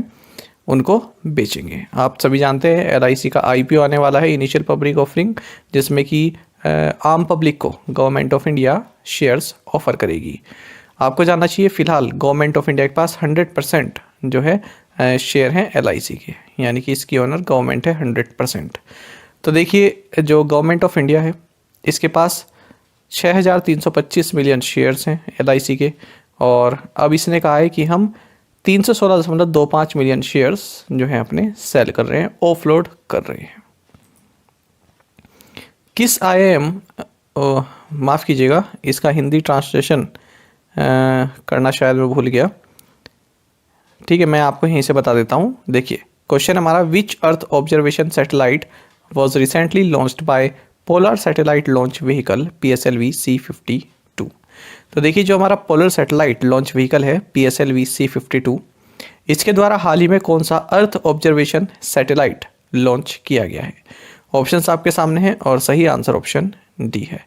उनको बेचेंगे। आप सभी जानते हैं LIC का IPO आने वाला है, इनिशियल पब्लिक ऑफरिंग, जिसमें कि आम पब्लिक को government of India shares offer करेगी। आपको जानना चाहिए फिलहाल गवर्नमेंट ऑफ इंडिया के पास 100% जो है शेयर हैं LIC के, यानी कि इसकी ओनर गवर्नमेंट है 100%। तो देखिए जो गवर्नमेंट ऑफ इंडिया है इसके पास 6,325 मिलियन शेयर्स हैं LIC के, और अब इसने कहा है कि हम 316.25 मिलियन शेयर्स जो हैं अपने सेल कर रहे हैं, ऑफलोड कर रहे हैं। किस IIM, माफ़ कीजिएगा इसका हिंदी ट्रांसलेशन करना शायद मैं भूल गया, ठीक है, मैं आपको यहीं से बता देता हूँ। देखिए क्वेश्चन हमारा, which earth observation satellite was recently launched by polar satellite launch vehicle PSLV C-52। तो देखिए जो हमारा पोलर सैटेलाइट लॉन्च व्हीकल है PSLV C-52, इसके द्वारा हाल ही में कौन सा अर्थ ऑब्जर्वेशन सैटेलाइट लॉन्च किया गया है? ऑप्शंस आपके सामने हैं और सही आंसर ऑप्शन डी है।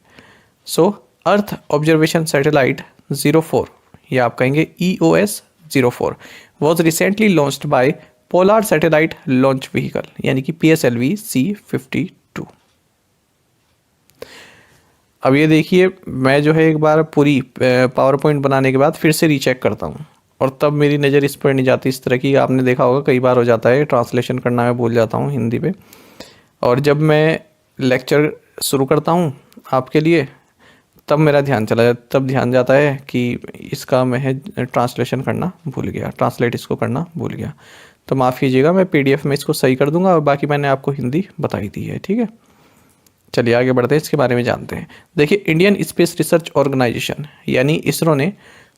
सो अर्थ ऑब्जर्वेशन सैटेलाइट 04 या आप कहेंगे EOS 04 was recently launched by polar satellite launch vehicle यानी कि PSLV C-52। अब ये देखिए मैं जो है एक बार पूरी पावर पॉइंट बनाने के बाद फिर से रीचेक करता हूँ और तब मेरी नज़र इस पर नहीं जाती। इस तरह की आपने देखा होगा कई बार हो जाता है, ट्रांसलेशन करना मैं भूल जाता हूँ हिंदी पे, और जब मैं लेक्चर शुरू करता हूँ आपके लिए तब मेरा ध्यान चला जाता, तब ध्यान जाता है कि इसका मैं ट्रांसलेशन करना भूल गया, ट्रांसलेट इसको करना भूल गया। तो माफ़ कीजिएगा, मैं PDF में इसको सही कर दूंगा और बाकी मैंने आपको हिंदी बताई दी है, ठीक है। चलिए आगे बढ़ते हैं, इसके बारे में जानते हैं। देखिए इंडियन स्पेस रिसर्च ऑर्गेनाइजेशन यानी इसरो ने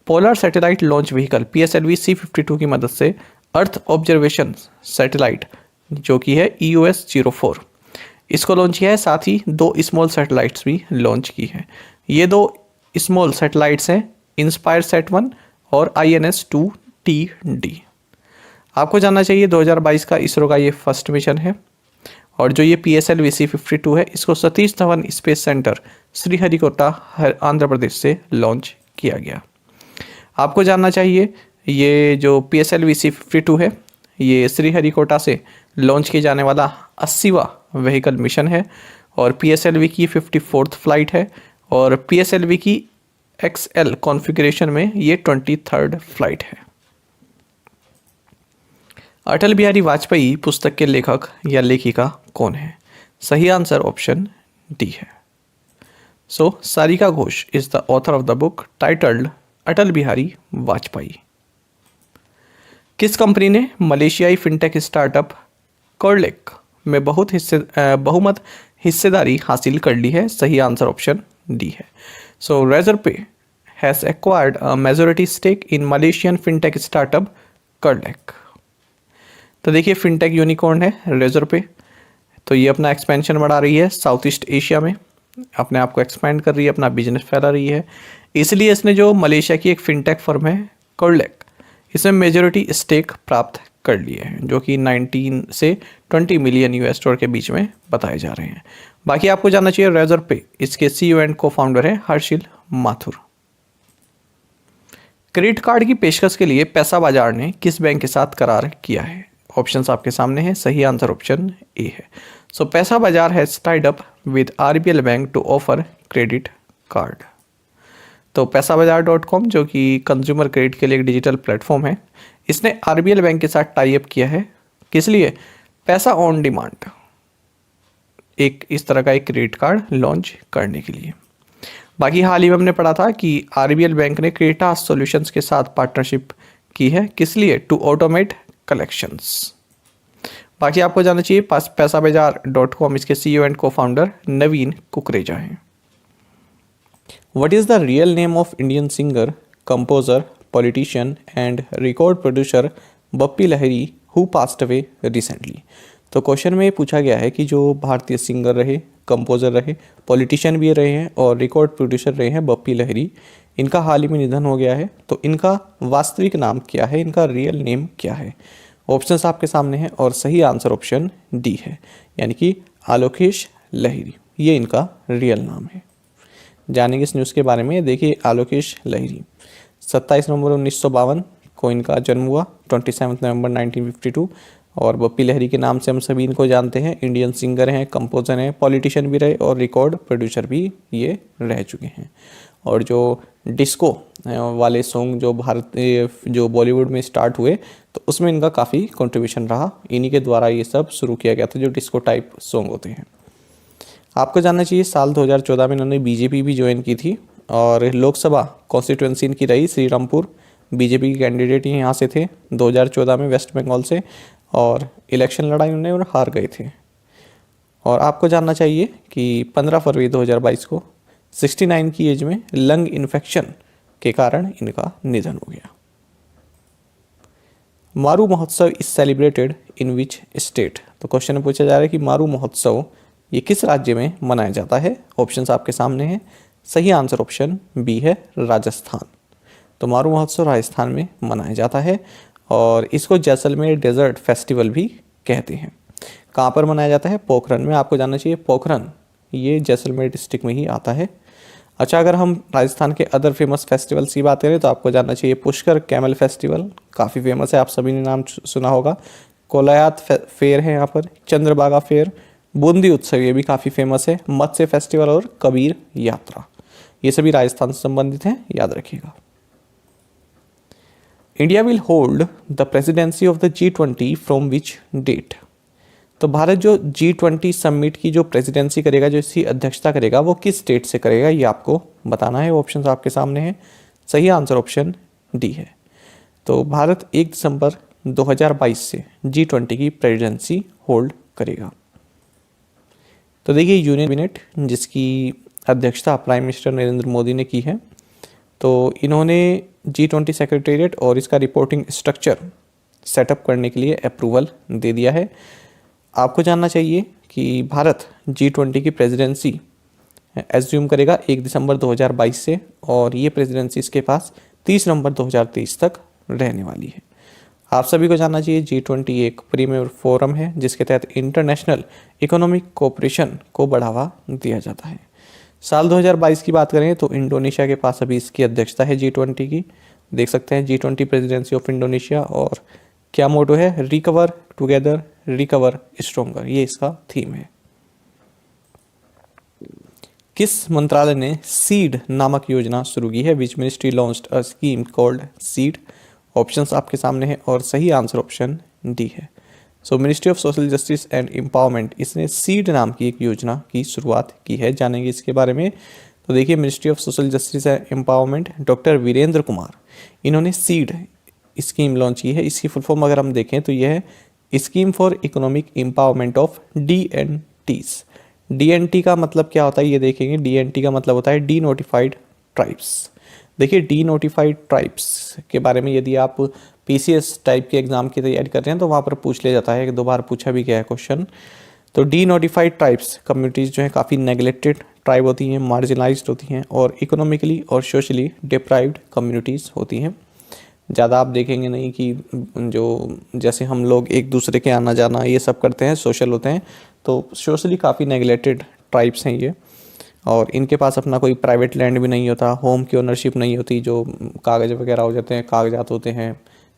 polar satellite launch vehicle PSLV C-52 की मदद से अर्थ ऑब्जर्वेशन सैटेलाइट जो कि है EOS 04 इसको लॉन्च किया है। साथ ही 2 स्मॉल सैटेलाइट्स भी लॉन्च की है। ये 2 स्मॉल सैटेलाइट्स हैं InspireSat-1 और INS-2TD। आपको जानना चाहिए 2022 का इसरो का ये फर्स्ट मिशन है और जो ये PSLV C-52 है इसको सतीश धवन स्पेस सेंटर श्रीहरिकोटा आंध्र प्रदेश से लॉन्च किया गया। आपको जानना चाहिए ये जो PSLV C-52 है ये श्रीहरिकोटा से लॉन्च किए जाने वाला 80वां व्हीकल मिशन है और PSLV की 54th फ्लाइट है और PSLV की XL कॉन्फ़िगरेशन में ये 23rd फ्लाइट है। अटल बिहारी वाजपेयी पुस्तक के लेखक या लेखिका कौन है? सही आंसर ऑप्शन डी है। So Sarika Ghosh is the author of the book titled Atal Bihari Vajpayee. किस कंपनी ने मलेशियाई फिनटेक स्टार्टअप कॉर्लेक में बहुमत हिस्सेदारी हासिल कर ली है? सही आंसर ऑप्शन डी है। So Razorpay has acquired a majority stake in Malaysian fintech startup Curlec. तो देखिए फिनटेक यूनिकॉर्न है रेजरपे, तो ये अपना एक्सपेंशन बढ़ा रही है साउथ ईस्ट एशिया में, अपने आप को एक्सपेंड कर रही है, अपना बिजनेस फैला रही है। इसलिए इसने जो मलेशिया की एक फिनटेक फर्म है कॉर्लेक इसमें मेजॉरिटी स्टेक प्राप्त कर लिए हैं जो कि 19 से 20 मिलियन US$ के बीच में बताए जा रहे हैं। बाकी आपको जानना चाहिए रेजरपे इसके CEO एंड को फाउंडर है हर्षिल माथुर। क्रेडिट कार्ड की पेशकश के लिए पैसा बाजार ने किस बैंक के साथ करार किया है? ऑप्शंस आपके सामने हैं, सही आंसर ऑप्शन ए है। So Paisabazaar has tied up with RBL bank to offer credit card. तो पैसाबाजार.com जो कि कंज्यूमर क्रेडिट के लिए एक डिजिटल प्लेटफॉर्म है, इसने RBL बैंक के साथ टाई अप किया है। किस लिए? पैसा ऑन डिमांड, एक इस तरह का एक क्रेडिट कार्ड लॉन्च करने के लिए। बाकी हाल ही में हमने पढ़ा था कि RBL बैंक ने क्रेडिटास सॉल्यूशंस के साथ पार्टनरशिप की है। किस लिए? To automate collections. बाकी आपको जानना चाहिए पैसाबाजार.com इसके CEO and cofounder Naveen Kukreja हैं। What is the real name of Indian singer, composer, politician and record producer Bappi Lahiri who passed away recently? तो क्वेश्चन में ये पूछा गया है कि जो भारतीय सिंगर रहे, कंपोजर रहे, पॉलिटिशियन भी रहे हैं और रिकॉर्ड प्रोड्यूसर रहे हैं बप्पी लहरी, इनका हाल ही में निधन हो गया है, तो इनका वास्तविक नाम क्या है, इनका रियल नेम क्या है? ऑप्शंस आपके सामने हैं और सही आंसर ऑप्शन डी है, यानी कि आलोकेश लहिरी, ये इनका रियल नाम है। जानेंगे इस न्यूज़ के बारे में। देखिए आलोकेश लहिरी 27 नवंबर 1952 को इनका जन्म हुआ, 27 नवंबर 1952, और बप्पी लहरी के नाम से हम सभी इनको जानते हैं। इंडियन सिंगर हैं, कंपोजर हैं, पॉलिटिशियन भी रहे और रिकॉर्ड प्रोड्यूसर भी ये रह चुके हैं। और जो डिस्को वाले सॉन्ग जो बॉलीवुड में स्टार्ट हुए तो उसमें इनका काफ़ी कंट्रीब्यूशन रहा, इन्हीं के द्वारा ये सब शुरू किया गया था जो डिस्को टाइप सॉन्ग होते हैं। आपको जानना चाहिए साल 2014 में इन्होंने BJP भी ज्वाइन की थी और लोकसभा कॉन्स्टिट्यूंसी इनकी रही श्रीरामपुर। BJP के कैंडिडेट यहाँ से थे 2014 में वेस्ट बंगाल से, और इलेक्शन लड़ाई उन्होंने और हार गए थे। और आपको जानना चाहिए कि 15 फरवरी 2022 को 69 की एज में लंग इन्फेक्शन के कारण इनका निधन हो गया। मारू महोत्सव is celebrated in which state? तो क्वेश्चन में पूछा जा रहा है कि मारू महोत्सव ये किस राज्य में मनाया जाता है? ऑप्शंस आपके सामने हैं, सही आंसर ऑप्शन बी है राजस्थान। तो मारू महोत्सव राजस्थान में मनाया जाता है और इसको जैसलमेर डेजर्ट फेस्टिवल भी कहते हैं। कहाँ पर मनाया जाता है? पोखरन में। आपको जानना चाहिए पोखरन ये जैसलमेर डिस्ट्रिक्ट में ही आता है। अच्छा, अगर हम राजस्थान के अदर फेमस फेस्टिवल्स की बात करें तो आपको जानना चाहिए पुष्कर कैमल फेस्टिवल काफ़ी फेमस है, आप सभी ने नाम सुना होगा। कोलायात फेयर है यहाँ पर, चंद्रभागा फेयर, बूंदी उत्सव ये भी काफ़ी फेमस है, मत्स्य फेस्टिवल और कबीर यात्रा, ये सभी राजस्थान से संबंधित हैं, याद रखिएगा। India will hold the presidency of the G20 from which date? तो भारत जो G20 समिट की जो प्रेसिडेंसी करेगा, जो इसकी अध्यक्षता करेगा, वो किस डेट से करेगा, ये आपको बताना है। ऑप्शंस आपके सामने हैं। सही आंसर ऑप्शन डी है। तो भारत 1 दिसंबर 2022 से G20 की प्रेसिडेंसी होल्ड करेगा। तो देखिए यूनियन कैबिनेट जिसकी अध्यक्षता प्राइम मिनिस्टर नरेंद्र मोदी ने की है, तो इन्होंने G20 सेक्रेटेरिएट और इसका रिपोर्टिंग स्ट्रक्चर सेटअप करने के लिए अप्रूवल दे दिया है। आपको जानना चाहिए कि भारत G20 की प्रेसिडेंसी एज्यूम करेगा 1 दिसंबर 2022 से और ये प्रेसिडेंसी इसके पास 30 नवंबर 2023 तक रहने वाली है। आप सभी को जानना चाहिए G20 एक प्रीमियर फोरम है जिसके तहत इंटरनेशनल इकोनॉमिक कोऑपरेशन को बढ़ावा दिया जाता है। साल 2022 की बात करें तो इंडोनेशिया के पास अभी इसकी अध्यक्षता है G20 की। देख सकते हैं G20 प्रेसिडेंसी ऑफ इंडोनेशिया, और क्या मोटो है? रिकवर टुगेदर रिकवर स्ट्रोंगर, ये इसका थीम है। किस मंत्रालय ने सीड नामक योजना शुरू की है? Which ministry launched a scheme called seed? Options आपके सामने हैं और सही आंसर ऑप्शन डी है। So ministry of social justice and empowerment, इसने सीड नाम की एक योजना की शुरुआत की है। जानेंगे इसके बारे में। तो देखिए ministry of social justice and empowerment, doctor Virendra Kumar, इन्होंने सीड स्कीम लॉन्च की है। इसकी फुल फॉर्म अगर हम देखें तो यह है scheme for economic empowerment of DNTs। DNT का मतलब क्या होता है ये देखेंगे। DNT का मतलब होता है डी नोटिफाइड ट्राइब्स। देखिए डी नोटिफाइड ट्राइब्स के बारे में यदि आप PCS टाइप के एग्जाम की तैयारी कर रहे हैं तो वहाँ पर पूछ लिया जाता है, 2 बार पूछा भी गया है क्वेश्चन। तो डी नोटिफाइड ट्राइब्स कम्युनिटीज़ जो हैं काफ़ी नेगलेक्टेड ट्राइब होती हैं, मार्जिनलाइज्ड होती हैं और इकोनॉमिकली और सोशली डिप्राइव्ड कम्युनिटीज़ होती हैं। ज़्यादा आप देखेंगे नहीं कि जो जैसे हम लोग एक दूसरे के आना जाना ये सब करते हैं, सोशल होते हैं, तो सोशली काफ़ी नेगलेक्टेड ट्राइब्स हैं ये। और इनके पास अपना कोई प्राइवेट लैंड भी नहीं होता, होम की ओनरशिप नहीं होती, जो कागज़ वगैरह हो जाते हैं, कागजात होते हैं,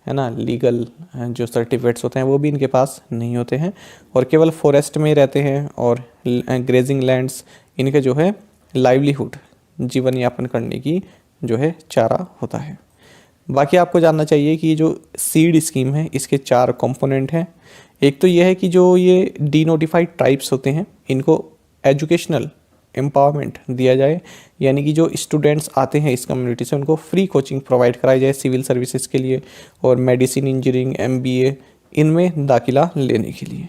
है ना, लीगल जो सर्टिफिकेट्स होते हैं वो भी इनके पास नहीं होते हैं, और केवल फॉरेस्ट में रहते हैं। और ग्रेजिंग लैंड्स इनके जो है लाइवलीहुड, जीवन यापन करने की जो है चारा होता है। बाकी आपको जानना चाहिए कि जो सीड स्कीम है इसके 4 कंपोनेंट हैं। एक तो ये है कि जो ये डी नोटिफाइड ट्राइब्स होते हैं इनको एजुकेशनल एम्पावरमेंट दिया जाए, यानी कि जो स्टूडेंट्स आते हैं इस कम्युनिटी से उनको फ्री कोचिंग प्रोवाइड कराई जाए सिविल सर्विसेज के लिए और मेडिसिन, इंजीनियरिंग, MBA इनमें दाखिला लेने के लिए।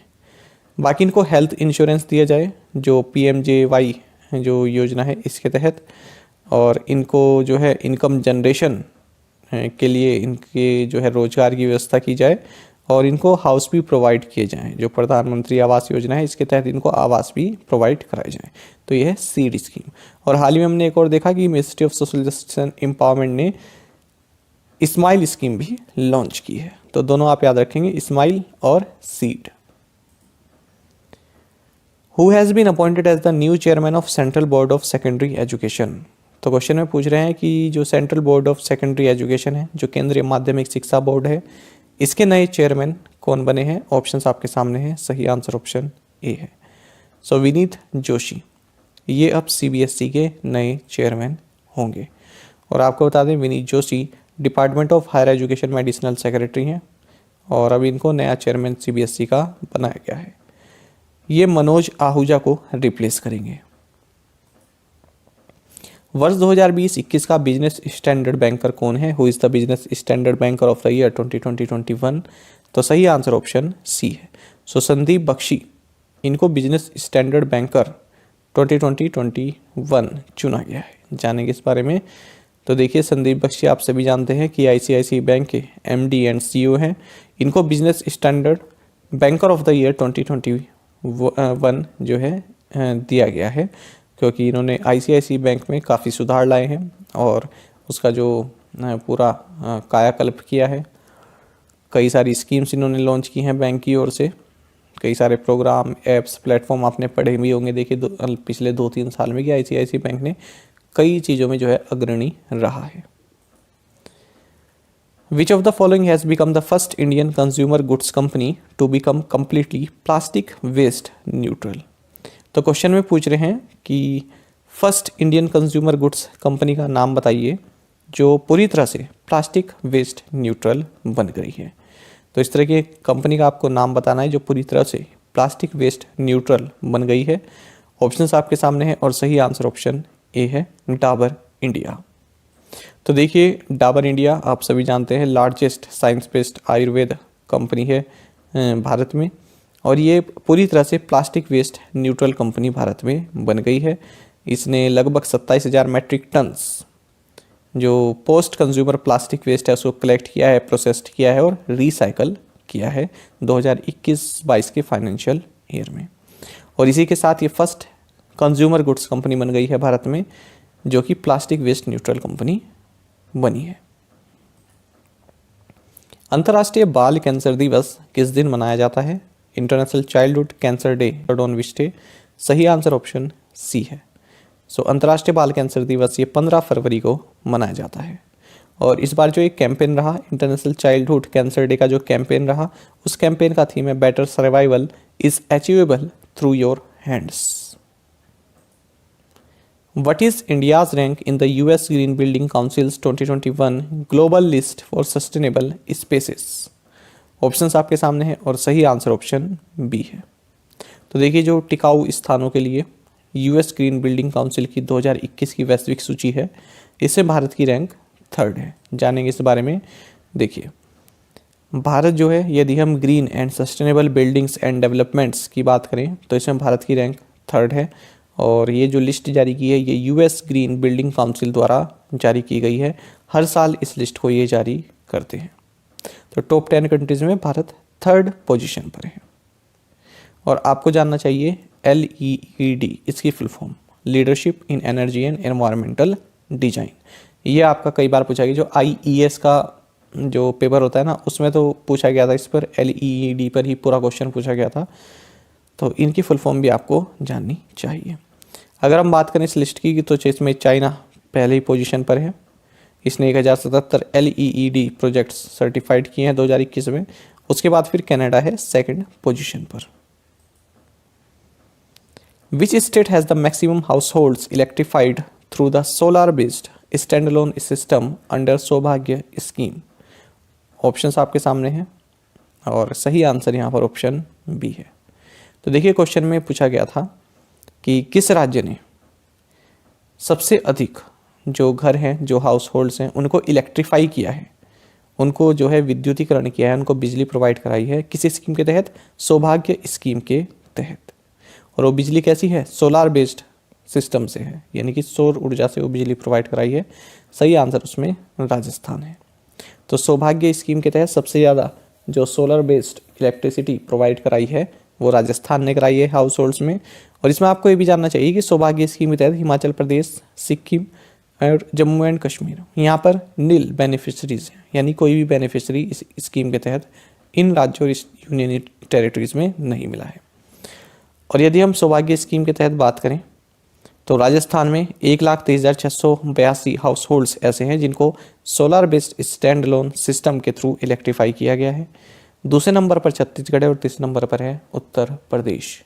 बाकी इनको हेल्थ इंश्योरेंस दिया जाए जो PMJY जो योजना है इसके तहत, और इनको जो है इनकम जनरेशन के लिए इनके जो है रोजगार की व्यवस्था की जाए, और इनको हाउस भी प्रोवाइड किए जाएं। जो प्रधानमंत्री आवास योजना है इसके तहत इनको आवास भी प्रोवाइड कराए जाएं। तो यह है सीड स्कीम। और हाल ही में हमने एक और देखा कि ministry of social justice and empowerment ने स्माइल स्कीम भी लॉन्च की है। तो दोनों आप याद रखेंगे, स्माइल और seed. Who has been appointed as the new chairman of central board of secondary education? तो क्वेश्चन में पूछ रहे हैं कि जो central board of secondary education है, जो केंद्रीय माध्यमिक शिक्षा बोर्ड है, इसके नए चेयरमैन कौन बने हैं? ऑप्शंस आपके सामने हैं। सही आंसर ऑप्शन ए है। सो विनीत जोशी ये अब CBSE के नए चेयरमैन होंगे। और आपको बता दें Vineet Joshi department of higher education में एडिशनल सेक्रेटरी हैं और अब इनको नया चेयरमैन CBSE का बनाया गया है। ये मनोज आहूजा को रिप्लेस करेंगे। वर्ष 2020-21 का बिजनेस स्टैंडर्ड बैंकर कौन है? Who is the business standard banker of the year 2020-21? तो सही आंसर ऑप्शन सी है। सो संदीप बख्शी इनको बिजनेस स्टैंडर्ड बैंकर 2020-21 चुना गया है। जानेंगे इस बारे में। तो देखिए संदीप बख्शी आप सभी जानते हैं कि ICICI बैंक के MD एंड CEO हैं। इनको business standard banker of the year 2021 जो है दिया गया है। क्योंकि इन्होंने आईसीआईसीआई बैंक में काफ़ी सुधार लाए हैं और उसका जो पूरा कायाकल्प किया है। कई सारी स्कीम्स इन्होंने लॉन्च की हैं बैंक की ओर से। कई सारे प्रोग्राम, एप्स, प्लेटफॉर्म आपने पढ़े भी होंगे। देखिए पिछले 2-3 साल में कि आईसीआईसीआई बैंक ने कई चीज़ों में जो है अग्रणी रहा है। Which of the following has become the first Indian consumer goods company to become completely plastic waste neutral? तो क्वेश्चन में पूछ रहे हैं कि first Indian consumer goods company का नाम बताइए जो पूरी तरह से प्लास्टिक वेस्ट न्यूट्रल बन गई है। तो इस तरह की कंपनी का आपको नाम बताना है जो पूरी तरह से प्लास्टिक वेस्ट न्यूट्रल बन गई है। ऑप्शंस आपके सामने हैं और सही आंसर ऑप्शन ए है, डाबर इंडिया। तो देखिए डाबर इंडिया आप सभी जानते हैं largest science based Ayurveda company है भारत में, और ये पूरी तरह से plastic waste neutral company Bharat में बन गई है। इसने लगभग 27,000 मैट्रिक टन्स जो पोस्ट कंज्यूमर प्लास्टिक वेस्ट है उसको कलेक्ट किया है, प्रोसेस्ड किया है और रिसाइकल किया है 2021-22 के फाइनेंशियल ईयर में। और इसी के साथ ये फर्स्ट कंज्यूमर गुड्स कंपनी बन गई है भारत में जो कि प्लास्टिक वेस्ट न्यूट्रल कंपनी बनी है। अंतर्राष्ट्रीय बाल कैंसर दिवस किस दिन मनाया जाता है? International childhood cancer day on which day? सही आंसर ऑप्शन सी है। अंतर्राष्ट्रीय बाल कैंसर दिवस ये 15 फरवरी को मनाया जाता है। और इस बार जो एक कैंपेन रहा इंटरनेशनल चाइल्डहुड कैंसर डे का जो कैंपेन रहा, उस कैंपेन का थीम है better survival is achievable through your hands. What is India's rank in the US Green Building Council's 2021 Global List for Sustainable Spaces? Options आपके सामने हैं और सही आंसर ऑप्शन बी है। तो देखिए जो टिकाऊ स्थानों के लिए यूएस ग्रीन बिल्डिंग काउंसिल की 2021 की वैश्विक सूची है, इसमें भारत की रैंक 3rd है। जानेंगे इस बारे में। देखिए भारत जो है, यदि हम green and sustainable buildings and developments की बात करें तो इसमें भारत की रैंक 3rd है। और ये जो लिस्ट जारी की है ये यूएस ग्रीन बिल्डिंग काउंसिल द्वारा जारी की गई है। हर साल इस लिस्ट को ये जारी करते हैं। तो टॉप 10 कंट्रीज में भारत 3rd पोजीशन पर है। और आपको जानना चाहिए LEED इसकी full form, leadership in energy and environmental design. ये आपका कई बार पूछा गया, जो IES का जो पेपर होता है ना उसमें तो पूछा गया था, इस पर LEED पर ही पूरा क्वेश्चन पूछा गया था। तो इनकी फुल फॉर्म भी आपको जाननी चाहिए। अगर हम बात करें इस लिस्ट की तो इसमें चाइना पहले ही पोजीशन पर है। इसने 1077 LEED प्रोजेक्ट्स सर्टिफाइड किए हैं 2021 में। उसके बाद फिर कनाडा है 2nd पोजीशन पर। Which state has the maximum house holds electrified through the solar based stand alone system under सौभाग्य स्कीम? ऑप्शंस आपके सामने हैं और सही आंसर यहाँ पर ऑप्शन बी है। तो देखिए क्वेश्चन में पूछा गया था कि किस राज्य ने सबसे अधिक जो घर हैं, जो हाउस होल्ड्स हैं, उनको इलेक्ट्रीफाई किया है, उनको जो है विद्युतीकरण किया है, उनको बिजली प्रोवाइड कराई है। किसी स्कीम के तहत? सौभाग्य स्कीम के तहत। और वो बिजली कैसी है? सोलार बेस्ड सिस्टम से है, यानी कि सौर ऊर्जा से वो बिजली प्रोवाइड कराई है। सही आंसर उसमें राजस्थान है। तो सौभाग्य स्कीम के तहत सबसे ज़्यादा जो सोलर बेस्ड इलेक्ट्रिसिटी प्रोवाइड कराई है वो राजस्थान ने कराई है हाउस होल्ड्स में। और इसमें आपको ये भी जानना चाहिए कि सौभाग्य स्कीम के तहत हिमाचल प्रदेश, सिक्किम और जम्मू एंड कश्मीर यहाँ पर नील बेनिफिशरीज हैं, यानी कोई भी बेनिफिशरी इस स्कीम के तहत इन राज्यों और यूनियन टेरिटरीज में नहीं मिला है। और यदि हम सौभाग्य स्कीम के तहत बात करें तो राजस्थान में 1,23,682 हाउस होल्ड्स ऐसे हैं जिनको solar based stand alone system के थ्रू इलेक्ट्रीफाई किया गया है। दूसरे नंबर पर छत्तीसगढ़ है और तीसरे नंबर पर है Uttar Pradesh.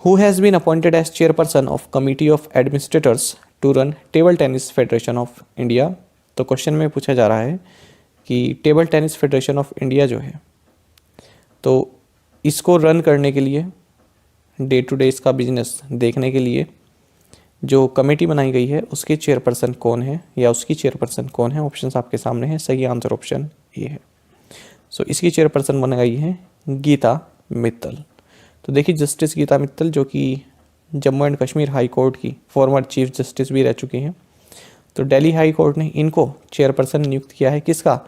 Who has been appointed as chairperson of Committee of Administrators to run Table Tennis Federation of India? तो क्वेश्चन में पूछा जा रहा है कि table tennis federation of India जो है, तो इसको रन करने के लिए, डे टू डे इसका बिजनेस देखने के लिए जो कमेटी बनाई गई है उसके चेयरपर्सन कौन है या उसकी चेयरपर्सन कौन है? ऑप्शंस आपके सामने हैं। सही आंसर ऑप्शन ए है। इसकी चेयरपर्सन बन गई है गीता मित्तल। तो देखिए जस्टिस गीता मित्तल जो कि Jammu and Kashmir high court की फॉर्मर चीफ जस्टिस भी रह चुकी हैं। तो दिल्ली हाई कोर्ट ने इनको चेयरपर्सन नियुक्त किया है किसका?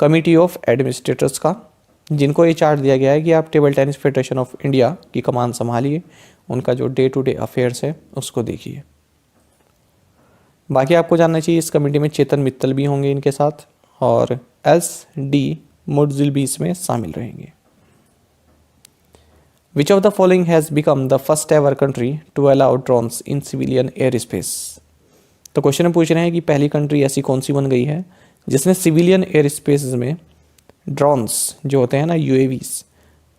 कमिटी ऑफ एडमिनिस्ट्रेटर्स का। जिनको ये चार्ट दिया गया है कि आप table tennis federation of India की कमान संभालिए, उनका जो डे टू डे अफेयर्स है उसको देखिए। बाकी आपको जानना चाहिए इस कमेटी में चेतन मित्तल भी होंगे इनके साथ, और SD मुडजिल भी इसमें शामिल रहेंगे। Which of the following has become the first ever country to allow drones in civilian airspace? तो क्वेश्चन में पूछ रहे हैं कि पहली कंट्री ऐसी कौन सी बन गई है जिसने सिविलियन एयर स्पेस में ड्रोन्स जो होते हैं ना, UAVs,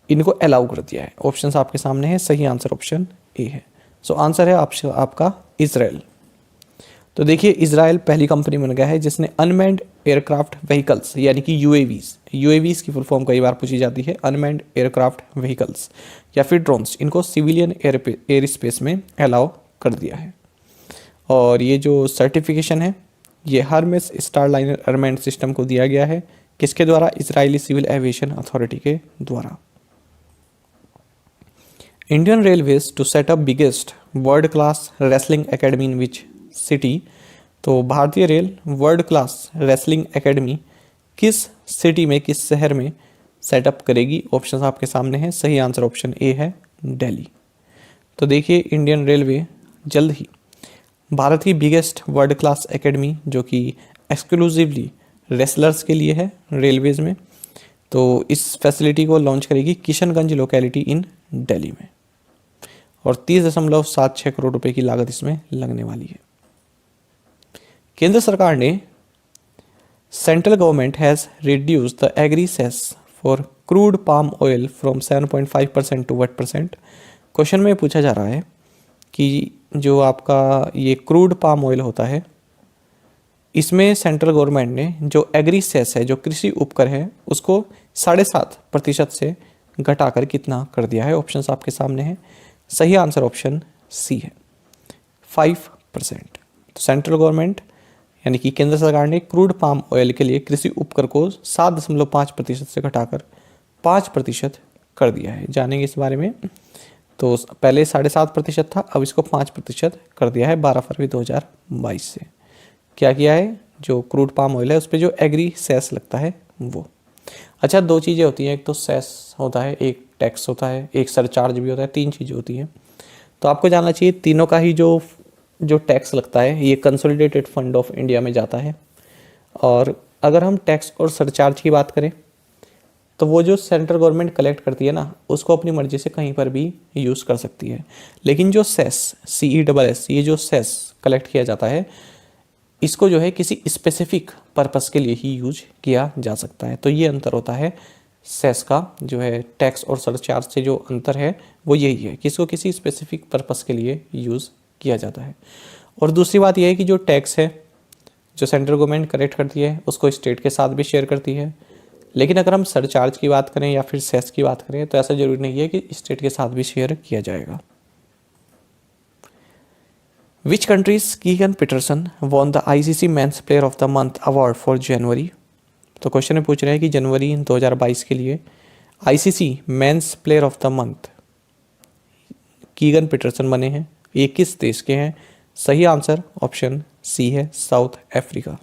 इनको अलाउ कर दिया है। ऑप्शंस आपके सामने है, सही आंसर ऑप्शन ए है। सो आंसर है आपका इजराइल। तो देखिए इजराइल पहली कंपनी बन गया है जिसने अनमैन्ड एयरक्राफ्ट व्हीकल्स यानी कि UAVs की फुल फॉर्म कई बार पूछी जाती है, अनमैन्ड एयरक्राफ्ट व्हीकल्स या फिर ड्रोन्स, इनको सिविलियन एयर स्पेस में अलाउ कर दिया है। और ये जो सर्टिफिकेशन है ये हर्मेस स्टारलाइनर एयरमैन सिस्टम को दिया गया है, किसके द्वारा? इजरायली सिविल एविएशन अथॉरिटी के द्वारा। Indian railways to set up biggest world class wrestling academy in which city? तो भारतीय रेल वर्ल्ड क्लास रेसलिंग एकेडमी किस सिटी में, किस शहर में सेटअप करेगी? ऑप्शन आपके सामने हैं, सही आंसर ऑप्शन ए है, दिल्ली। तो देखिए इंडियन रेलवे जल्द ही भारत की बिगेस्ट वर्ल्ड क्लास एकेडमी जो कि एक्सक्लूसिवली रेसलर्स के लिए है रेलवेज में, तो इस फैसिलिटी को लॉन्च करेगी किशनगंज लोकेलिटी इन दिल्ली में, और 30.76 करोड़ रुपए की लागत इसमें लगने वाली है। केंद्र सरकार ने central government has reduce the agri cess for crude palm oil from 7.5% to 8%। Question में पूछा जा रहा है कि जो आपका ये क्रूड पाम ऑयल होता है इसमें सेंट्रल गवर्नमेंट ने जो एग्री सेस है, जो कृषि उपकर है, उसको 7.5% से घटाकर कितना कर दिया है? ऑप्शंस आपके सामने हैं, सही आंसर ऑप्शन सी है, 5%। तो सेंट्रल गवर्नमेंट यानी कि केंद्र सरकार ने क्रूड पाम ऑयल के लिए कृषि उपकर को 7.5% से घटाकर 5% कर दिया है। जानेंगे इस बारे में। तो पहले 7.5% था, अब इसको 5% कर दिया है 12 फरवरी 2022 से। क्या किया है? जो क्रूड पाम ऑयल है उस पर जो एग्री सेस लगता है वो। अच्छा, दो चीज़ें होती हैं, एक तो सेस होता है, एक टैक्स होता है, एक सरचार्ज भी होता है, 3 चीज़ें होती हैं। तो आपको जानना चाहिए तीनों का ही जो टैक्स लगता है ये कंसोलिडेटेड फंड ऑफ इंडिया में जाता है। और अगर हम टैक्स और सरचार्ज की बात करें तो वो जो सेंट्रल गवर्नमेंट कलेक्ट करती है ना, उसको अपनी मर्जी से कहीं पर भी यूज़ कर सकती है। लेकिन जो सेस, CESS, ये जो सेस कलेक्ट किया जाता है इसको जो है किसी स्पेसिफिक पर्पस के लिए ही यूज किया जा सकता है। तो ये अंतर होता है सेस का, जो है टैक्स और सरचार्ज से जो अंतर है वो यही है कि इसको किसी स्पेसिफिक पर्पस के लिए यूज़ किया जाता है। और दूसरी बात यह है कि जो टैक्स है जो सेंट्रल गवर्नमेंट कलेक्ट करती है उसको स्टेट के साथ भी शेयर करती है। लेकिन अगर हम सरचार्ज की बात करें या फिर सेस की बात करें तो ऐसा जरूरी नहीं है कि स्टेट के साथ भी शेयर किया जाएगा। Which country's Keegan Peterson won the ICC Men's Player of the Month Award for January? तो क्वेश्चन में पूछ रहे हैं कि जनवरी 2022 के लिए ICC Men's Player of the Month Keegan Petersen बने हैं। ये किस देश के हैं? सही आंसर ऑप्शन सी है, साउथ अफ्रीका।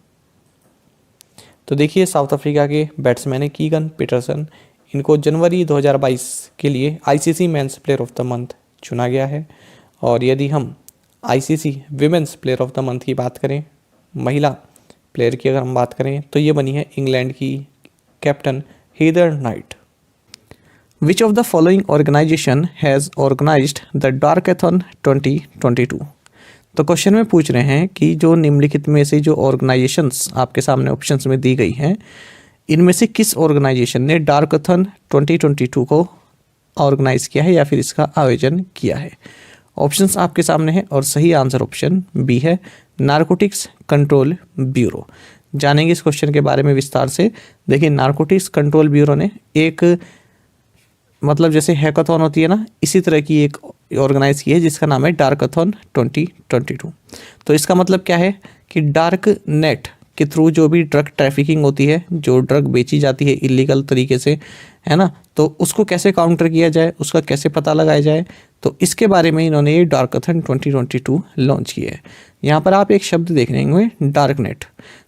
तो देखिए साउथ अफ्रीका के बैट्समैन है कीगन पीटरसन, इनको जनवरी 2022 के लिए ICC men's player of the month चुना गया है। और यदि हम ICC women's player of the month की बात करें, महिला प्लेयर की अगर हम बात करें तो ये बनी है इंग्लैंड की captain Heather Knight. Which of the following organisation has organised the Darkathon 2022? तो क्वेश्चन में पूछ रहे हैं कि जो निम्नलिखित में से जो ऑर्गेनाइजेशंस आपके सामने ऑप्शंस में दी गई हैं, इनमें से किस ऑर्गेनाइजेशन ने डार्कैथन 2022 को ऑर्गेनाइज किया है या फिर इसका आयोजन किया है? ऑप्शंस आपके सामने हैं और सही आंसर ऑप्शन बी है, नारकोटिक्स कंट्रोल ब्यूरो। जानेंगे इस क्वेश्चन के बारे में विस्तार से। देखिए नारकोटिक्स कंट्रोल ब्यूरो ने एक मतलब जैसे हैकाथॉन होती है ना, इसी तरह की एक ऑर्गेनाइज की है जिसका नाम है डार्कैथन 2022। तो इसका मतलब क्या है कि डार्क नेट के थ्रू जो भी ड्रग ट्रैफिकिंग होती है, जो ड्रग बेची जाती है इलीगल तरीके से, है ना, तो उसको कैसे काउंटर किया जाए, उसका कैसे पता लगाया जाए, तो इसके बारे में इन्होंने ये डार्कथन 2022 लॉन्च किया है। यहाँ पर आप एक शब्द देख रहे होंगे डार्क नेट,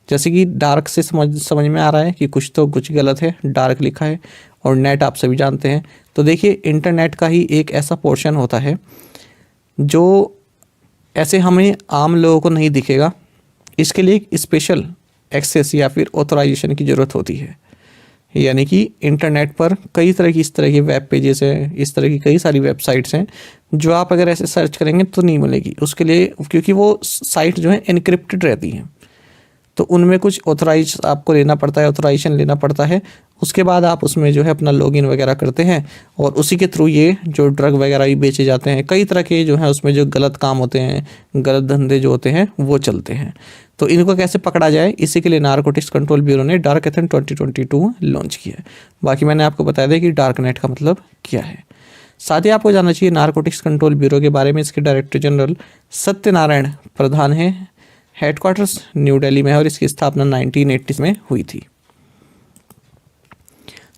जैसे कि डार्क से समझ में आ रहा है कि कुछ गलत है, डार्क लिखा है, और नेट आप सभी जानते हैं। तो देखिए इंटरनेट का ही एक ऐसा पोर्शन होता है जो ऐसे हमें आम लोगों को नहीं दिखेगा, इसके लिए एक स्पेशल एक्सेस या फिर ऑथराइजेशन की ज़रूरत होती है। यानी कि इंटरनेट पर कई तरह की इस तरह की वेब पेजेस हैं, इस तरह की कई सारी वेबसाइट्स हैं जो आप अगर ऐसे सर्च करेंगे तो नहीं मिलेगी उसके लिए, क्योंकि वो साइट जो है इनक्रिप्टेड रहती हैं। तो उनमें कुछ ऑथराइज आपको लेना पड़ता है, ऑथराइजेशन लेना पड़ता है। उसके बाद आप उसमें जो है अपना लॉगिन वगैरह करते हैं और उसी के थ्रू ये जो ड्रग वगैरह भी बेचे जाते हैं, कई तरह के जो है उसमें जो गलत काम होते हैं, गलत धंधे जो होते हैं वो चलते हैं। तो इनको कैसे पकड़ा जाए, इसी के लिए नारकोटिक्स कंट्रोल ब्यूरो ने डार्कथन 2022 लॉन्च किया है। बाकी मैंने आपको बताया था कि डार्क नेट का मतलब क्या है। साथ ही आपको जानना चाहिए नारकोटिक्स कंट्रोल ब्यूरो के बारे में। इसके डायरेक्टर जनरल सत्यनारायण प्रधान हैं, हेडक्वार्टर्स न्यू दिल्ली में है और इसकी स्थापना 1980 में हुई थी।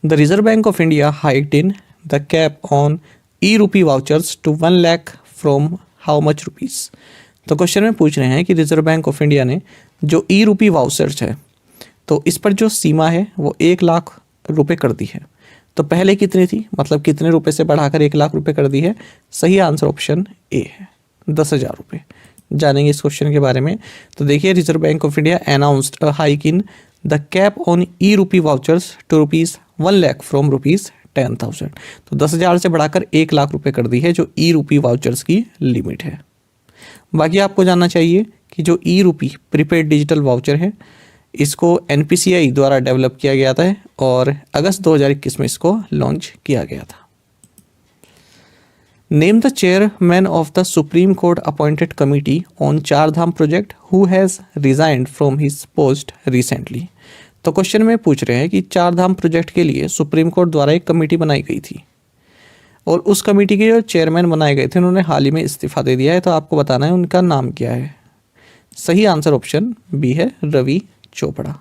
The Reserve Bank of India hiked in the cap on e-RUPI vouchers to 1 lakh from how much rupees. तो क्वेश्चन में पूछ रहे हैं कि रिजर्व बैंक ऑफ इंडिया ने जो ई-रूपी वाउचर्स है तो इस पर जो सीमा है वो 1 लाख रुपए कर दी है। तो पहले कितनी थी, मतलब कितने रुपए से बढ़ाकर 1 लाख रुपए कर दी है। सही आंसर ऑप्शन ए है, 10,000 रुपये। जानेंगे इस क्वेश्चन के बारे में। तो देखिए Reserve Bank of India announced a hike in the cap on e-RUPI vouchers to ₹1 lakh from ₹10,000। तो 10,000 से बढ़ाकर 1 लाख रुपए कर दी है जो ई-रूपी वाउचर्स की लिमिट है। बाकी आपको जानना चाहिए कि जो ई-रूपी प्रीपेड डिजिटल वाउचर है इसको NPCI द्वारा डेवलप किया गया था और अगस्त 2021 में इसको लॉन्च किया गया था। Name the chairman of the supreme court appointed committee on Char Dham project who has resigned from his post recently. तो क्वेश्चन में पूछ रहे हैं कि चार धाम प्रोजेक्ट के लिए सुप्रीम कोर्ट द्वारा एक कमेटी बनाई गई थी और उस कमेटी के जो चेयरमैन बनाए गए थे उन्होंने हाल ही में इस्तीफा दे दिया है। तो आपको बताना है उनका नाम क्या है। सही आंसर ऑप्शन बी है, रवि चोपड़ा।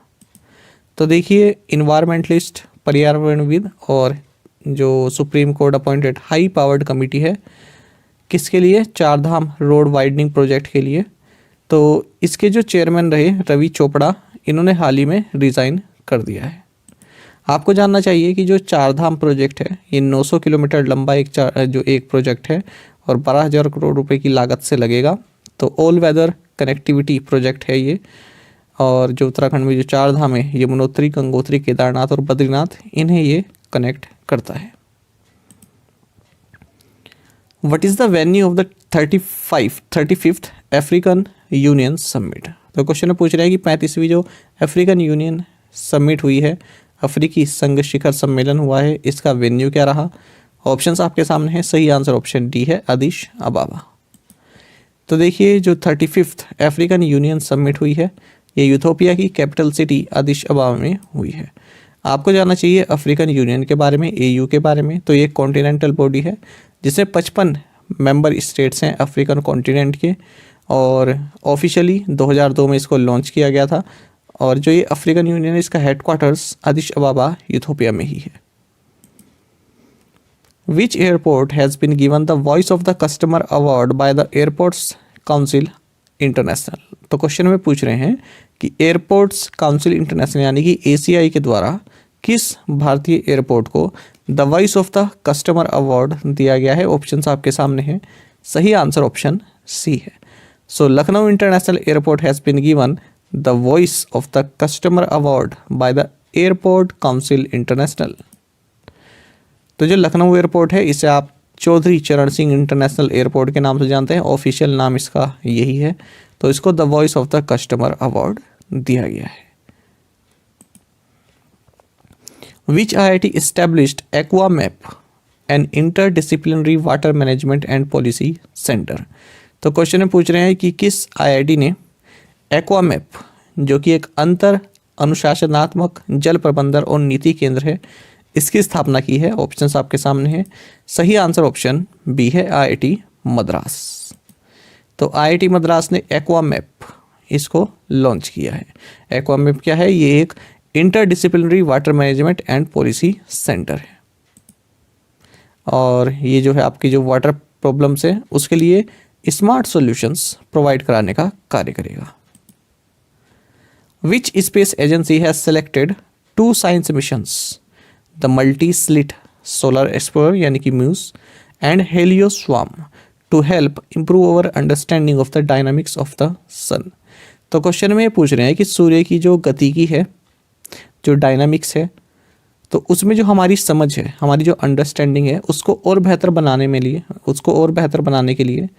तो देखिए इन्वायरमेंटलिस्ट, पर्यावरणविद और जो supreme court appointed high powered committee है किसके लिए, चार धाम रोड वाइडनिंग प्रोजेक्ट के लिए। तो इसके जो चेयरमैन रहे रवि चोपड़ा, इन्होंने हाल ही में रिज़ाइन कर दिया है। आपको जानना चाहिए कि जो चार धाम प्रोजेक्ट है ये 900 किलोमीटर लंबा एक प्रोजेक्ट है और 12,000 करोड़ रुपए की लागत से लगेगा। तो ऑल वेदर कनेक्टिविटी प्रोजेक्ट है ये। और जो उत्तराखंड में जो चार धाम है यमुनोत्री, गंगोत्री, केदारनाथ और बद्रीनाथ, इन्हें ये कनेक्ट करता है। What is the venue of the 35th African union summit. तो क्वेश्चन में पूछ रहे हैं कि 35वीं जो अफ्रीकन यूनियन समिट हुई है, अफ्रीकी संघ शिखर सम्मेलन हुआ है, इसका वेन्यू क्या रहा। ऑप्शंस आपके सामने है। सही आंसर ऑप्शन डी है, अदिश अबाबा। तो देखिए जो 35th अफ्रीकन यूनियन समिट हुई है ये यूथोपिया की कैपिटल सिटी अदिश अबाबा में हुई है। आपको जानना चाहिए अफ्रीकन यूनियन के बारे में, AU के बारे में। तो ये कॉन्टिनेंटल बॉडी है जिसमें 55 मेंबर स्टेट्स हैं अफ्रीकन कॉन्टिनेंट के और ऑफिशियली 2002 में इसको लॉन्च किया गया था। और जो ये अफ्रीकन यूनियन है इसका हेडक्वार्टर्स अदिश अबाबा यूथोपिया में ही है। Which airport has been given the voice of the customer award by the airports council international. तो क्वेश्चन में पूछ रहे हैं कि एयरपोर्ट्स काउंसिल इंटरनेशनल यानी कि ACI के द्वारा किस भारतीय एयरपोर्ट को the voice of the customer award दिया गया है। ऑप्शंस आपके सामने हैं। सही आंसर ऑप्शन सी है। So Lucknow international airport has been given the voice of the customer award by the airport council international. तो जो लखनऊ एयरपोर्ट है इसे आप चौधरी चरण सिंह इंटरनेशनल एयरपोर्ट के नाम से जानते हैं, ऑफिशियल नाम इसका यही है। तो इसको the voice of the customer award दिया गया है। Which IIT established AquaMap, an interdisciplinary water management and policy center। तो क्वेश्चन में पूछ रहे हैं कि किस IIT ने AquaMap जो कि एक अंतर अनुशासनात्मक जल प्रबंधन और नीति केंद्र है इसकी स्थापना की है। ऑप्शंस आपके सामने हैं। सही आंसर ऑप्शन बी है, IIT मद्रास। तो IIT मद्रास ने AquaMap इसको लॉन्च किया है। AquaMap क्या है, ये एक interdisciplinary water management and policy centre है और ये जो है आपकी जो वाटर प्रॉब्लम से उसके लिए स्मार्ट सॉल्यूशंस प्रोवाइड कराने का कार्य करेगा। Which space agency has selected 2 science missions, the multi slit solar explorer यानी कि MUSE and HelioSwarm to help improve our understanding of the dynamics of the sun. तो क्वेश्चन में ये पूछ रहे हैं कि सूर्य की जो गतिकी है, जो डायनामिक्स है, तो उसमें जो हमारी समझ है, हमारी जो अंडरस्टैंडिंग है, उसको और बेहतर बनाने के लिए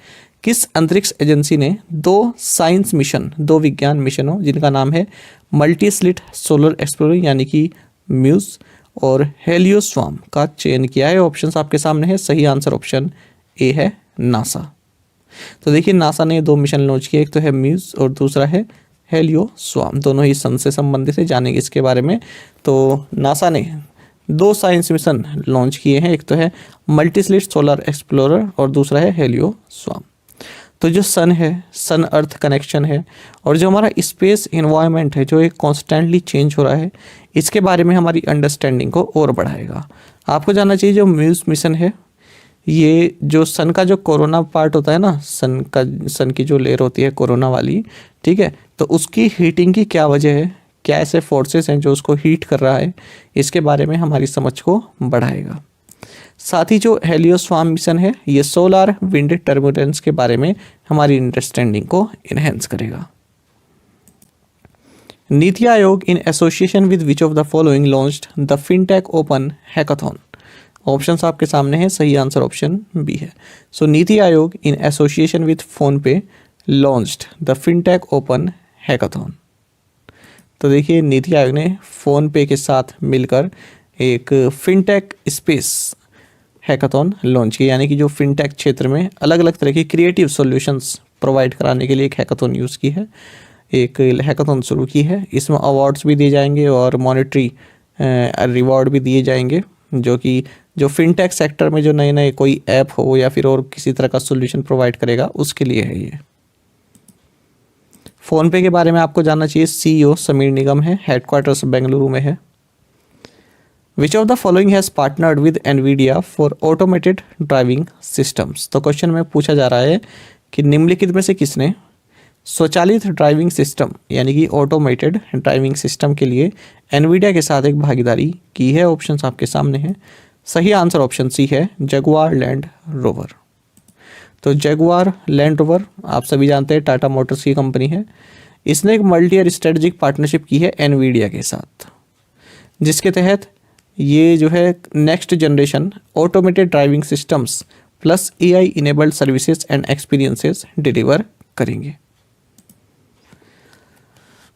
किस अंतरिक्ष एजेंसी ने 2 साइंस मिशन, 2 विज्ञान मिशनों जिनका नाम है मल्टी स्लिट सोलर एक्सप्लोरर यानी कि म्यूस और हेलियोस्वार्म का चयन किया है। ऑप्शंस आपके सामने है। सही आंसर ऑप्शन ए है नासा। तो देखिए नासा ने 2 मिशन लॉन्च किए, एक तो है म्यूस और दूसरा है हेलियोस्वार्म। दोनों ही सन से संबंधित है, जानेंगे इसके बारे में। तो नासा ने 2 साइंस मिशन लॉन्च किए हैं, एक तो है मल्टी स्लिट सोलर एक्सप्लोरर और दूसरा है हेलियोस्वार्म। तो जो सन है, सन अर्थ कनेक्शन है, और जो हमारा स्पेस इन्वायरमेंट है जो एक कॉन्स्टेंटली चेंज हो रहा है, इसके बारे में हमारी अंडरस्टैंडिंग को और बढ़ाएगा। आपको जानना चाहिए जो म्यूस मिशन है, ये जो सन का जो कोरोना पार्ट होता है ना, सन की जो लेयर होती है कोरोना वाली, ठीक है, तो उसकी हीटिंग की क्या वजह है, क्या ऐसे फोर्सेस हैं जो उसको हीट कर रहा है, इसके बारे में हमारी समझ को बढ़ाएगा। साथ ही जो हेलियोस्वार्म मिशन है, ये सोलर विंड टर्बुलेंस के बारे में हमारी अंडरस्टैंडिंग को इनहेंस करेगा। NITI Aayog in association with which of the following launched the fintech open hackathon. Options आपके सामने हैं। सही आंसर ऑप्शन बी है। सो NITI Aayog in association with PhonePe launched the fintech open hackathon. तो देखिए नीति आयोग ने फोनपे के साथ मिलकर एक फिनटेक स्पेस हैकाथॉन लॉन्च किया, यानी कि जो फिनटेक क्षेत्र में अलग अलग तरह की क्रिएटिव सॉल्यूशंस प्रोवाइड कराने के लिए एक हैकाथॉन यूज़ की है, एक हैकाथॉन शुरू की है। इसमें अवार्ड्स भी दिए जाएंगे और मॉनेटरी रिवॉर्ड भी दिए जाएंगे, जो कि जो फिनटेक सेक्टर में जो नए नए कोई ऐप हो या फिर और किसी तरह का सॉल्यूशन प्रोवाइड करेगा उसके लिए है ये। फ़ोनपे के बारे में आपको जानना चाहिए। सीईओ समीर निगम है, हेडक्वार्टर्स बेंगलुरु में है। विच of the following has partnered with Nvidia for automated driving systems. तो क्वेश्चन में पूछा जा रहा है कि निम्नलिखित में से किसने स्वचालित ड्राइविंग सिस्टम यानी कि ऑटोमेटेड ड्राइविंग सिस्टम के लिए एनवीडिया के साथ एक भागीदारी की है। ऑप्शंस आपके सामने हैं। सही आंसर ऑप्शन सी है, जगुआर लैंड रोवर। तो जगुआर लैंड रोवर आप सभी जानते हैं टाटा मोटर्स की कंपनी है। इसने एक मल्टी ईयर स्ट्रेटेजिक पार्टनरशिप की है एनवीडिया के साथ, जिसके तहत ये जो है next generation automated driving systems plus AI enabled services and experiences deliver करेंगे।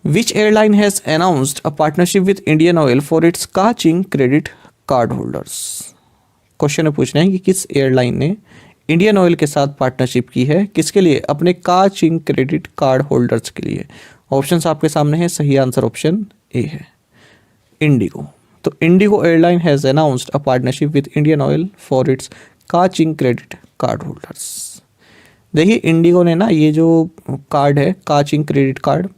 Which airline has announced a partnership with Indian Oil for its Ka-Ching credit card holders? Question में पूछ रहे हैं कि किस एयरलाइन ने इंडियन ऑयल के साथ पार्टनरशिप की है, किसके लिए? अपने का-चिंग क्रेडिट कार्ड होल्डर्स के लिए। ऑप्शंस आपके सामने हैं। सही आंसर ऑप्शन ए है, इंडिगो। तो IndiGo airline has announced a partnership with Indian Oil for its Ka-ching credit card holders. देखिए इंडिगो ने ना ये जो कार्ड है का-चिंग क्रेडिट कार्ड,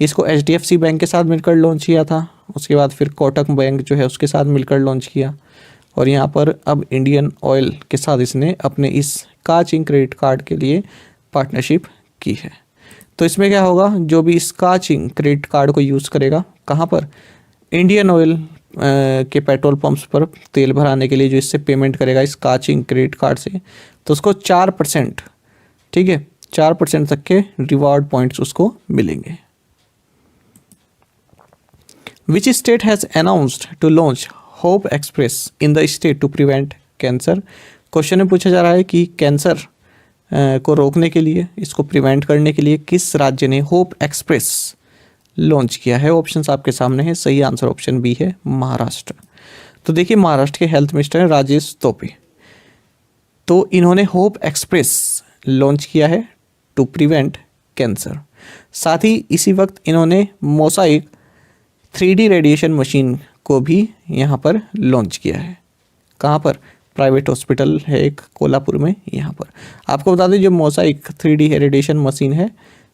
इसको HDFC बैंक के साथ मिलकर लॉन्च किया था, उसके बाद फिर कोटक बैंक जो है उसके साथ मिलकर लॉन्च किया, और यहाँ पर अब इंडियन ऑयल के साथ इसने अपने इस का-चिंग क्रेडिट कार्ड के लिए पार्टनरशिप की है। तो इसमें क्या होगा, जो भी इस का-चिंग क्रेडिट कार्ड को यूज़ करेगा, कहाँ पर? इंडियन ऑयल के पेट्रोल पंप्स पर तेल भराने के लिए जो इससे पेमेंट करेगा इस का-चिंग क्रेडिट कार्ड से, तो उसको 4%, ठीक है, 4% तक के रिवॉर्ड पॉइंट्स उसको मिलेंगे। Which state has announced to launch Hope Express in the state to prevent cancer? Question में पूछा जा रहा है कि कैंसर को रोकने के लिए, इसको प्रिवेंट करने के लिए किस राज्य ने होप एक्सप्रेस लॉन्च किया है? ऑप्शंस आपके सामने हैं। सही आंसर ऑप्शन बी है, महाराष्ट्र। तो देखिए महाराष्ट्र के हेल्थ मिनिस्टर हैं राजेश टोपे, तो इन्होंने होप एक्सप्रेस लॉन्च किया है टू प्रिवेंट कैंसर। साथ ही इसी वक्त इन्होंने मोसाइक 3D रेडिएशन मशीन को भी यहाँ पर लॉन्च किया है। कहाँ पर? प्राइवेट हॉस्पिटल है एक कोल्हापुर में, यहाँ पर। आपको बता दें जो मोसाइक 3D रेडिएशन मशीन है,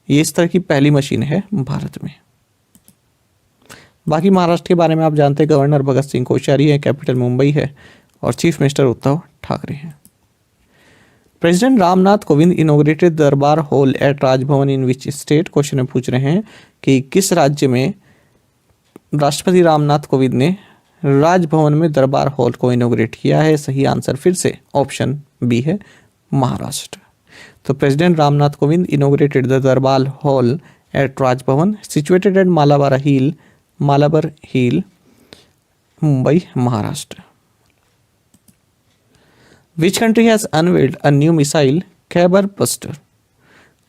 ये इस तरह की पहली मशीन है भारत में। बाकी महाराष्ट्र के बारे में आप जानते हैं, गवर्नर भगत सिंह कोश्यारी है, कैपिटल मुंबई है, और चीफ मिनिस्टर उद्धव ठाकरे हैं। President Ramnath Kovind inaugurated Darbar hall at Raj Bhavan in which state. Question में पूछ रहे हैं कि किस राज्य में राष्ट्रपति रामनाथ कोविंद ने राजभवन में दरबार हॉल को इनॉग्रेट किया है। सही आंसर फिर से ऑप्शन बी है, महाराष्ट्र। तो president Ramnath Kovind inaugurated the Darbar hall at Raj Bhavan situated at Malabar hill, Mumbai, Maharashtra. Which country has unveiled a new missile Khaibar Buster.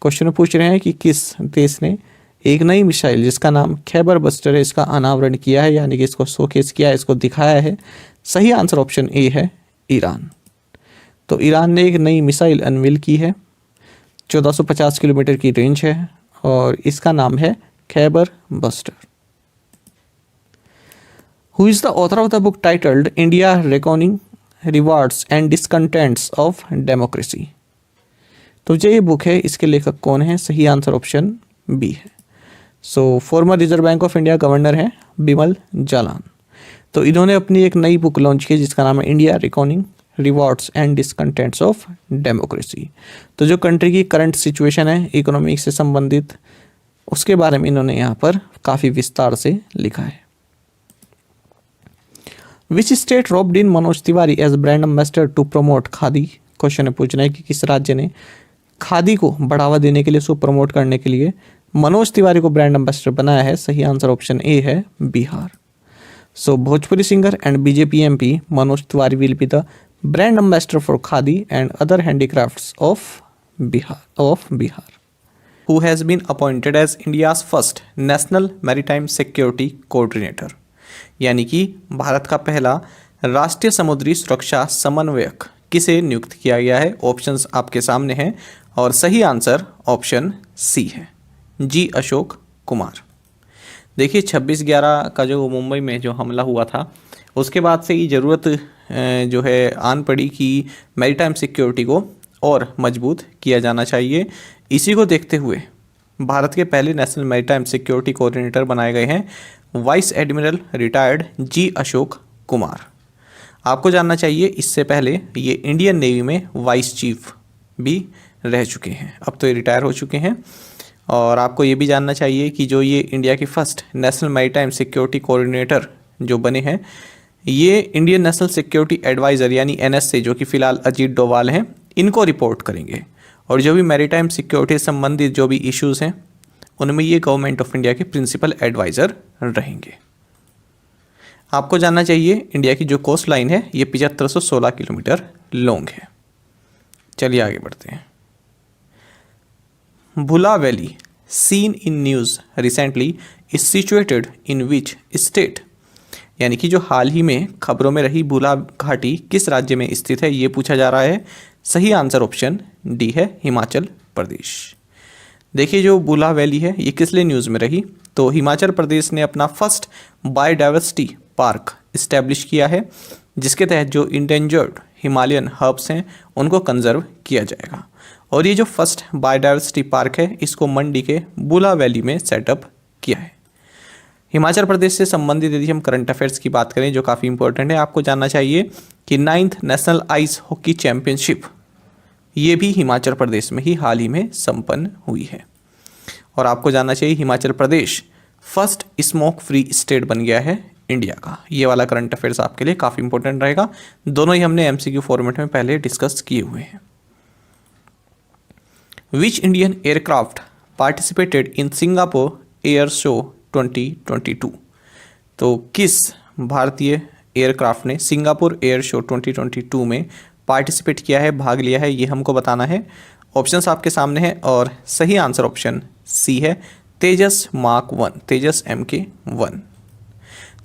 Question पूछ रहे हैं कि किस देश ने एक नई मिसाइल जिसका नाम खैबर बस्टर है इसका अनावरण किया है, यानी कि इसको शोकेस किया है, इसको दिखाया है। सही आंसर ऑप्शन ए है, ईरान। तो ईरान ने एक नई मिसाइल अनवील की है, 1450 किलोमीटर की रेंज है और इसका नाम है Khaibar Buster. Who is the author of the book titled India Reckoning Rewards and Discontents of Democracy. तो जो ये बुक है इसके लेखक कौन है। सही आंसर ऑप्शन बी है। So former Reserve Bank of India governor है बिमल जालान। तो इन्होंने अपनी एक नई बुक लॉन्च की जिसका नाम है India Reckoning Rewards and Discontents of Democracy. तो जो कंट्री की करंट सिचुएशन है इकोनॉमिक से संबंधित, उसके बारे में इन्होंने यहाँ पर काफ़ी विस्तार से लिखा है। Which state roped in Manoj Tiwari as brand ambassador to promote khadi. Question पूछना है कि किस राज्य ने खादी को बढ़ावा देने के लिए, उसको प्रमोट करने के लिए मनोज तिवारी को ब्रांड एम्बेसडर बनाया है। सही आंसर ऑप्शन ए है, Bihar. So Bhojpuri singer and BJP MP Manoj Tiwari will be the brand ambassador for khadi and other handicrafts of Bihar. Who has been appointed as India's first national maritime security coordinator. यानी कि भारत का पहला राष्ट्रीय समुद्री सुरक्षा समन्वयक किसे नियुक्त किया गया है। ऑप्शंस आपके सामने हैं और सही आंसर ऑप्शन सी है, जी अशोक कुमार। देखिए 26/11 का जो मुंबई में जो हमला हुआ था उसके बाद से ये ज़रूरत जो है आन पड़ी कि मैरीटाइम सिक्योरिटी को और मजबूत किया जाना चाहिए। इसी को देखते हुए भारत के पहले नेशनल मैरीटाइम सिक्योरिटी कोऑर्डिनेटर बनाए गए हैं वाइस एडमिरल रिटायर्ड जी अशोक कुमार। आपको जानना चाहिए इससे पहले ये इंडियन नेवी में वाइस चीफ भी रह चुके हैं, अब तो ये रिटायर हो चुके हैं। और आपको ये भी जानना चाहिए कि जो ये इंडिया के first national maritime security coordinator जो बने हैं ये इंडियन नेशनल सिक्योरिटी एडवाइज़र यानी NSA जो कि फ़िलहाल अजीत डोभाल हैं इनको रिपोर्ट करेंगे। और जो भी मैरीटाइम सिक्योरिटी से संबंधित जो भी इश्यूज़ हैं उनमें ये गवर्नमेंट ऑफ इंडिया के प्रिंसिपल एडवाइज़र रहेंगे। आपको जानना चाहिए इंडिया की जो कोस्ट लाइन है ये 7516 किलोमीटर लॉन्ग है। चलिए आगे बढ़ते हैं। भुला valley seen in news recently is situated in which state. यानी कि जो हाल ही में खबरों में रही भुला घाटी किस राज्य में स्थित है ये पूछा जा रहा है। सही आंसर ऑप्शन डी है, हिमाचल प्रदेश। देखिए जो भुला वैली है ये किस लिए न्यूज़ में रही, तो हिमाचल प्रदेश ने अपना फर्स्ट बायोडाइवर्सिटी पार्क इस्टेब्लिश किया है जिसके तहत जो इंडेंजर्ड हिमालयन हर्ब्स हैं उनको कंजर्व किया जाएगा। और ये जो फर्स्ट बायोडाइवर्सिटी पार्क है इसको मंडी के भुला वैली में सेटअप किया है। हिमाचल प्रदेश से संबंधित यदि हम करंट अफेयर्स की बात करें जो काफ़ी इंपॉर्टेंट है, आपको जानना चाहिए कि 9th national ice hockey championship ये भी हिमाचल प्रदेश में ही हाल ही में संपन्न हुई है। और आपको जानना चाहिए Himachal Pradesh first smoke free state बन गया है इंडिया का। ये वाला करंट अफेयर्स आपके लिए काफ़ी इंपॉर्टेंट रहेगा। दोनों ही हमने MCQ फॉर्मेट में पहले डिस्कस किए हुए हैं। Which Indian aircraft participated in Singapore air show 2022। तो किस भारतीय एयरक्राफ्ट ने सिंगापुर एयर शो 2022 में पार्टिसिपेट किया है, भाग लिया है, ये हमको बताना है। ऑप्शंस आपके सामने हैं और सही आंसर ऑप्शन सी है, तेजस मार्क 1, तेजस MK1।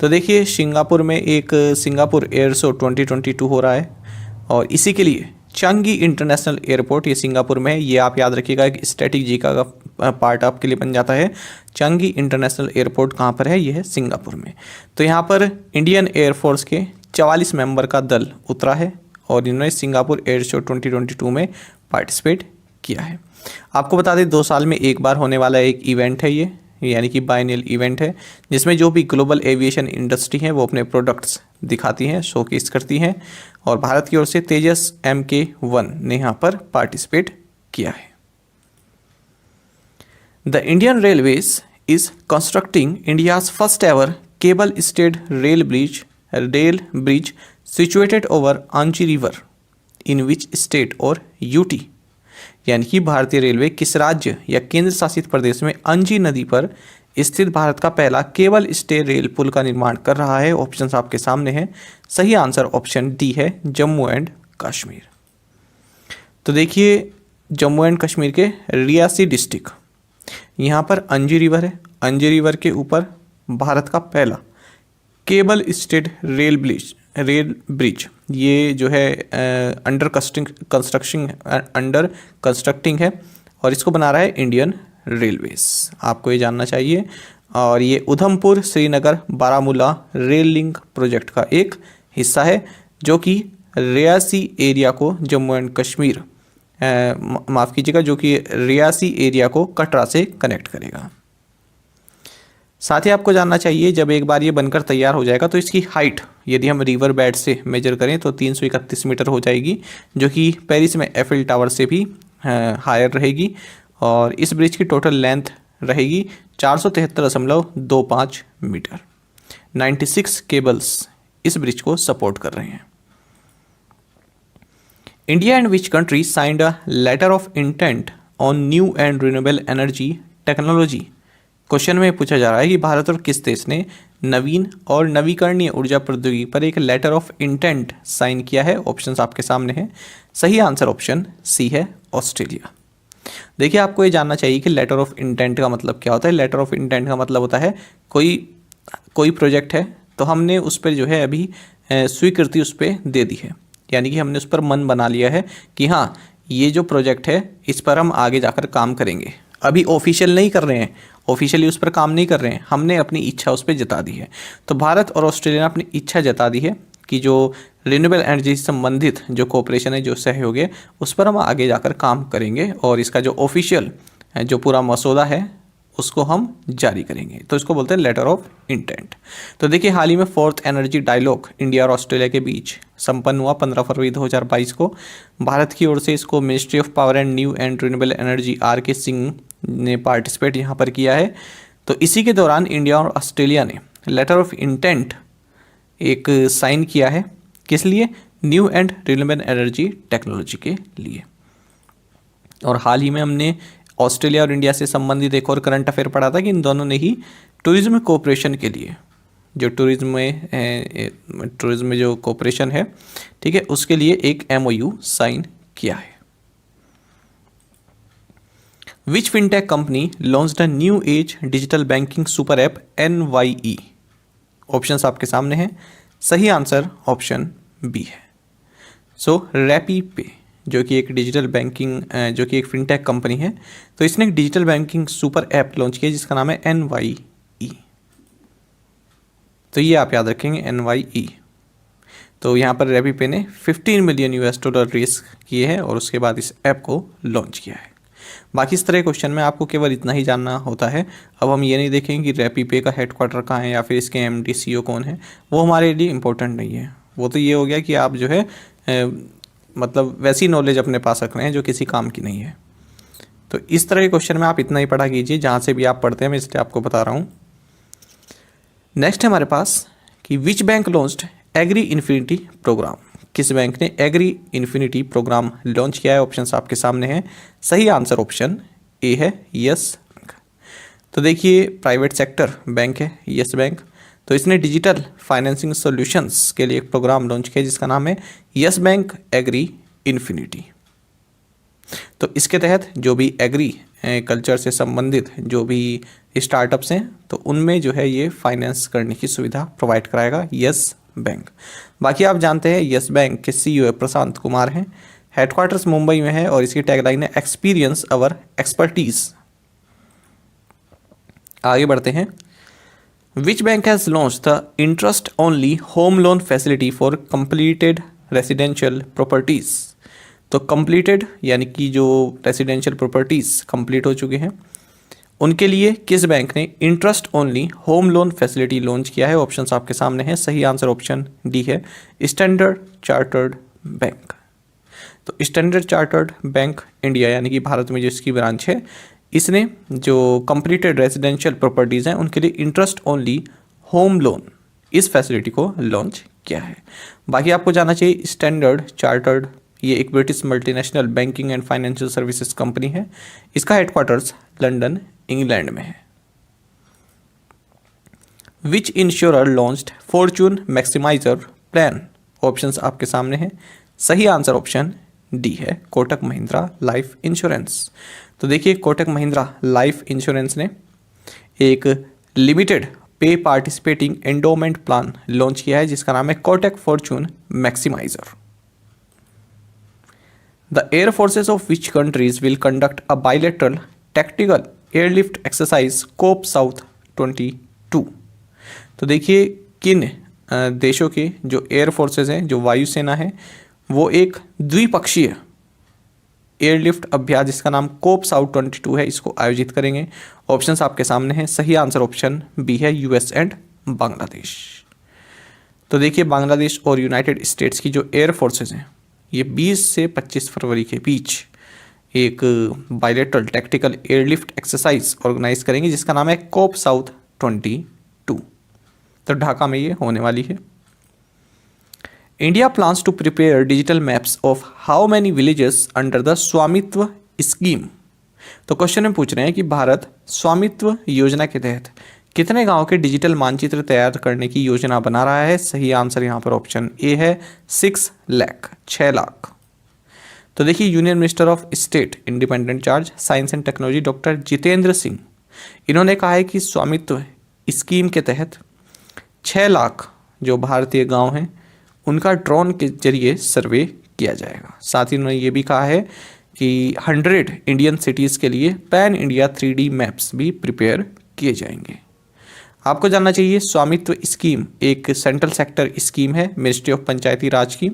तो देखिए सिंगापुर में एक सिंगापुर एयर शो 2022 हो रहा है और इसी के लिए चांगी इंटरनेशनल एयरपोर्ट ये सिंगापुर में है। ये आप याद रखिएगा, एक स्टैटिक जी का पार्ट आपके लिए बन जाता है। चांगी इंटरनेशनल एयरपोर्ट कहाँ पर है, ये है सिंगापुर में। तो यहाँ पर इंडियन एयरफोर्स के 44 मेंबर का दल उतरा है और इन्होंने सिंगापुर एयर शो 2022 में पार्टिसिपेट किया है। आपको बता दें 2 साल में एक बार होने वाला एक इवेंट है यानी कि बाइनल इवेंट है, जिसमें जो भी ग्लोबल एविएशन इंडस्ट्री है वो अपने प्रोडक्ट्स दिखाती हैं, शोकेस करती हैं। और भारत की ओर से तेजस MK1 ने यहाँ पर पार्टिसिपेट किया है। The Indian railways is constructing India's first ever cable stayed rail bridge situated over अंजी रिवर इन विच स्टेट और यूटी। यानी कि भारतीय रेलवे किस राज्य या केंद्र शासित प्रदेश में अंजी नदी पर स्थित भारत का पहला केबल स्टे रेल पुल का निर्माण कर रहा है। ऑप्शंस आपके सामने हैं। सही आंसर ऑप्शन डी है, जम्मू एंड कश्मीर। तो देखिए, जम्मू एंड कश्मीर के रियासी डिस्ट्रिक्ट, यहाँ पर अंजी रिवर है। अंजी रिवर के ऊपर भारत का पहला केबल स्टेड रेल ब्रिज ये जो है अंडर कंस्ट्रक्टिंग है और इसको बना रहा है इंडियन रेलवेज। आपको ये जानना चाहिए। और ये Udhampur Srinagar Baramulla rail link project का एक हिस्सा है, जो कि रियासी एरिया को जम्मू एंड कश्मीर माफ़ कीजिएगा, जो कि रियासी एरिया को कटरा से कनेक्ट करेगा। साथ ही आपको जानना चाहिए, जब एक बार ये बनकर तैयार हो जाएगा तो इसकी हाइट यदि हम रिवर बेड से मेजर करें तो 331 मीटर हो जाएगी, जो कि पेरिस में एफिल टावर से भी हायर रहेगी। और इस ब्रिज की टोटल लेंथ रहेगी 473.25 मीटर। 96 केबल्स इस ब्रिज को सपोर्ट कर रहे हैं। India and which country signed a letter of intent on new and renewable energy technology. Question में पूछा जा रहा है कि भारत और किस देश ने नवीन और नवीकरणीय ऊर्जा प्रौद्योगिकी पर एक लेटर ऑफ इंटेंट साइन किया है। ऑप्शंस आपके सामने हैं। सही आंसर ऑप्शन सी है, ऑस्ट्रेलिया। देखिए, आपको ये जानना चाहिए कि लेटर ऑफ इंटेंट का मतलब क्या होता है। लेटर ऑफ इंटेंट का मतलब होता है कोई प्रोजेक्ट है तो हमने उस पर जो है अभी स्वीकृति उस पर दे दी है, यानी कि हमने उस पर मन बना लिया है कि हाँ, ये जो प्रोजेक्ट है इस पर हम आगे जाकर काम करेंगे। अभी ऑफिशियल नहीं कर रहे हैं, ऑफिशियली उस पर काम नहीं कर रहे हैं, हमने अपनी इच्छा उस पर जता दी है। तो भारत और ऑस्ट्रेलिया ने अपनी इच्छा जता दी है कि जो रिन्यूएबल एनर्जी से संबंधित जो कोऑपरेशन है, जो सहयोग है, उस पर हम आगे जाकर काम करेंगे और इसका जो ऑफिशियल जो पूरा मसौदा है उसको हम जारी करेंगे। तो इसको बोलते हैं लेटर ऑफ इंटेंट। तो देखिए, हाल ही में 4th एनर्जी डायलॉग इंडिया और ऑस्ट्रेलिया के बीच संपन्न हुआ 15 फरवरी 2022 को। भारत की ओर से इसको ministry of power and new and renewable energy RK Singh ने पार्टिसिपेट यहाँ पर किया है। तो इसी के दौरान इंडिया और ऑस्ट्रेलिया ने लेटर ऑफ इंटेंट एक साइन किया है। किस लिए? New and renewable energy technology के लिए। और हाल ही में हमने ऑस्ट्रेलिया और इंडिया से संबंधित एक और करंट अफेयर पढ़ा था कि इन दोनों ने ही टूरिज्म कोऑपरेशन के लिए, जो टूरिज्म में जो कोऑपरेशन है, ठीक है, उसके लिए एक MOU साइन किया है। Which fintech company launched a new age digital banking super app NYE। Options आपके सामने हैं। सही आंसर ऑप्शन बी है। सो रैपीपे, जो कि एक डिजिटल बैंकिंग जो कि एक फिनटेक कंपनी है, तो इसने एक digital banking super app launch किया जिसका नाम है NYE। तो ये आप याद रखेंगे, NYE। तो यहाँ पर रैपीपे ने $15 मिलियन रेस किए हैं और उसके बाद इस ऐप को लॉन्च किया है। बाकी इस तरह क्वेश्चन में आपको केवल इतना ही जानना होता है। अब हम ये नहीं देखेंगे कि रैपीपे का हेडक्वार्टर कहाँ है या फिर इसके MD CEO कौन है, वो हमारे लिए इम्पोर्टेंट नहीं है। वो तो ये हो गया कि आप जो है मतलब वैसी नॉलेज अपने पास रख रहे हैं जो किसी काम की नहीं है। तो इस तरह के क्वेश्चन में आप इतना ही पढ़ा कीजिए जहाँ से भी आप पढ़ते हैं, मैं इसलिए आपको बता रहा हूँ। नेक्स्ट है हमारे पास कि which bank launched agri infinity programme. किस बैंक ने एग्री इन्फिनिटी प्रोग्राम लॉन्च किया है? ऑप्शंस आपके सामने हैं। सही आंसर ऑप्शन ए है, यस बैंक। तो देखिए, प्राइवेट सेक्टर बैंक है यस बैंक। तो इसने डिजिटल फाइनेंसिंग सॉल्यूशंस के लिए एक प्रोग्राम लॉन्च किया जिसका नाम है यस बैंक एग्री इन्फिनिटी। तो इसके तहत जो भी एग्री कल्चर से संबंधित जो भी स्टार्टअप्स हैं, तो उनमें जो है ये फाइनेंस करने की सुविधा प्रोवाइड कराएगा यस बैंक। बाकी आप जानते हैं यस बैंक के CEO प्रशांत कुमार हैं। हेडक्वार्टर्स मुंबई में है और इसकी टैगलाइन है एक्सपीरियंस अवर एक्सपर्टीज। आगे बढ़ते हैं। Which bank has launch the interest only home loan facility for completed residential properties. तो कंप्लीटेड यानी कि जो रेसिडेंशियल प्रॉपर्टीज कंप्लीट हो चुके हैं उनके लिए किस बैंक ने interest only home loan facility launch किया है? ऑप्शंस आपके सामने हैं। सही आंसर ऑप्शन डी है, स्टैंडर्ड चार्टर्ड बैंक। तो स्टैंडर्ड चार्टर्ड बैंक इंडिया यानी कि भारत में जो इसकी ब्रांच है, इसने जो कंप्लीटेड रेजिडेंशियल प्रॉपर्टीज़ हैं उनके लिए इंटरेस्ट ओनली होम लोन इस फैसिलिटी को लॉन्च किया है। बाकी आपको जानना चाहिए स्टैंडर्ड चार्टर्ड ये एक British multinational banking and financial services company है। इसका हेडक्वार्टर्स लंदन इंग्लैंड में है। Which insurer launched Fortune Maximiser plan? Options आपके सामने हैं। सही आंसर ऑप्शन डी है, कोटक महिंद्रा लाइफ इंश्योरेंस। तो देखिए कोटक महिंद्रा लाइफ इंश्योरेंस ने एक लिमिटेड पे पार्टिसिपेटिंग एंडोमेंट प्लान लॉन्च किया है जिसका नाम है Kotak fortune maximiser. The air forces of which countries will conduct a bilateral tactical airlift exercise cope south 22? तो देखिए किन देशों के जो एयर फोर्सेस हैं, जो वायुसेना है, वो एक द्विपक्षीय एयरलिफ्ट अभ्यास जिसका नाम कोप साउथ 22 है, इसको आयोजित करेंगे। ऑप्शंस आपके सामने हैं। सही आंसर ऑप्शन बी है, यूएस एंड बांग्लादेश। तो देखिए बांग्लादेश और यूनाइटेड स्टेट्स की जो एयर फोर्सेस हैं ये 20 से 25 फरवरी के बीच एक bilateral tactical airlift exercise organise करेंगे जिसका नाम है कोप साउथ 22। तो ढाका में ये होने वाली है। India plans to prepare digital maps of how many villages under the Swamitva scheme? तो क्वेश्चन में पूछ रहे हैं कि भारत स्वामित्व योजना के तहत कितने गांव के डिजिटल मानचित्र तैयार करने की योजना बना रहा है? सही आंसर यहाँ पर ऑप्शन ए है, 6 लाख, 6 लाख। तो देखिए union minister of state independent charge science and technology doctor Jitendra Singh, इन्होंने कहा है कि स्वामित्व स्कीम के तहत 6 लाख जो भारतीय गांव हैं उनका ड्रोन के जरिए सर्वे किया जाएगा। साथ ही उन्होंने ये भी कहा है कि 100 इंडियन सिटीज़ के लिए पैन इंडिया 3D मैप्स भी प्रिपेयर किए जाएंगे। आपको जानना चाहिए स्वामित्व स्कीम एक सेंट्रल सेक्टर स्कीम है मिनिस्ट्री ऑफ पंचायती राज की,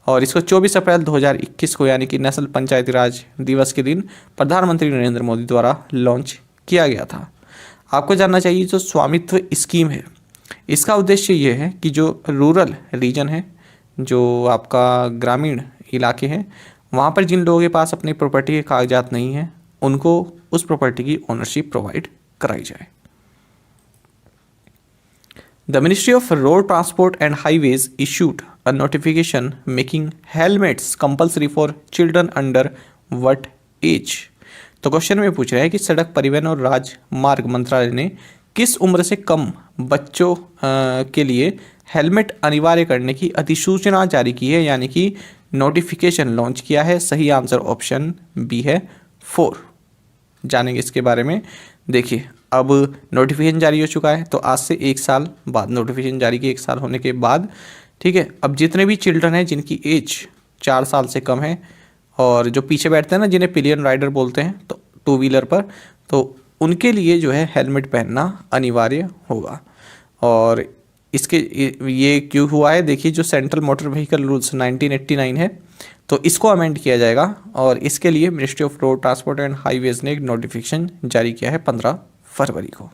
और इसको 24 अप्रैल 2021 को यानी कि नेशनल पंचायती राज दिवस के दिन प्रधानमंत्री नरेंद्र मोदी द्वारा लॉन्च किया गया था। आपको जानना चाहिए जो स्वामित्व स्कीम है इसका उद्देश्य ये है कि जो रूरल रीजन है, जो आपका ग्रामीण इलाके हैं, वहाँ पर जिन लोगों के पास अपनी प्रॉपर्टी के कागजात नहीं हैं उनको उस प्रॉपर्टी की ओनरशिप प्रोवाइड कराई जाए। The Ministry of Road Transport and Highways issued a notification making helmets compulsory for children under what age? तो क्वेश्चन में पूछ रहा है कि सड़क परिवहन और राजमार्ग मंत्रालय ने किस उम्र से कम बच्चों के लिए हेलमेट अनिवार्य करने की अधिसूचना जारी की है, यानी कि नोटिफिकेशन लॉन्च किया है। सही आंसर ऑप्शन बी है, 4। जानेंगे इसके बारे में। देखिए अब नोटिफिकेशन जारी हो चुका है, तो आज से 1 साल बाद, नोटिफिकेशन जारी के 1 साल होने के बाद, ठीक है, अब जितने भी चिल्ड्रन हैं जिनकी एज 4 साल से कम है और जो पीछे बैठते हैं ना, जिन्हें पिलियन राइडर बोलते हैं, तो 2 व्हीलर पर, तो उनके लिए जो है हेलमेट पहनना अनिवार्य होगा। और इसके ये क्यों हुआ है? देखिए जो सेंट्रल मोटर व्हीकल रूल्स 1989 है, तो इसको अमेंड किया जाएगा और इसके लिए ministry of road transport and highways ने एक नोटिफिकेशन जारी किया है 15 फरवरी को।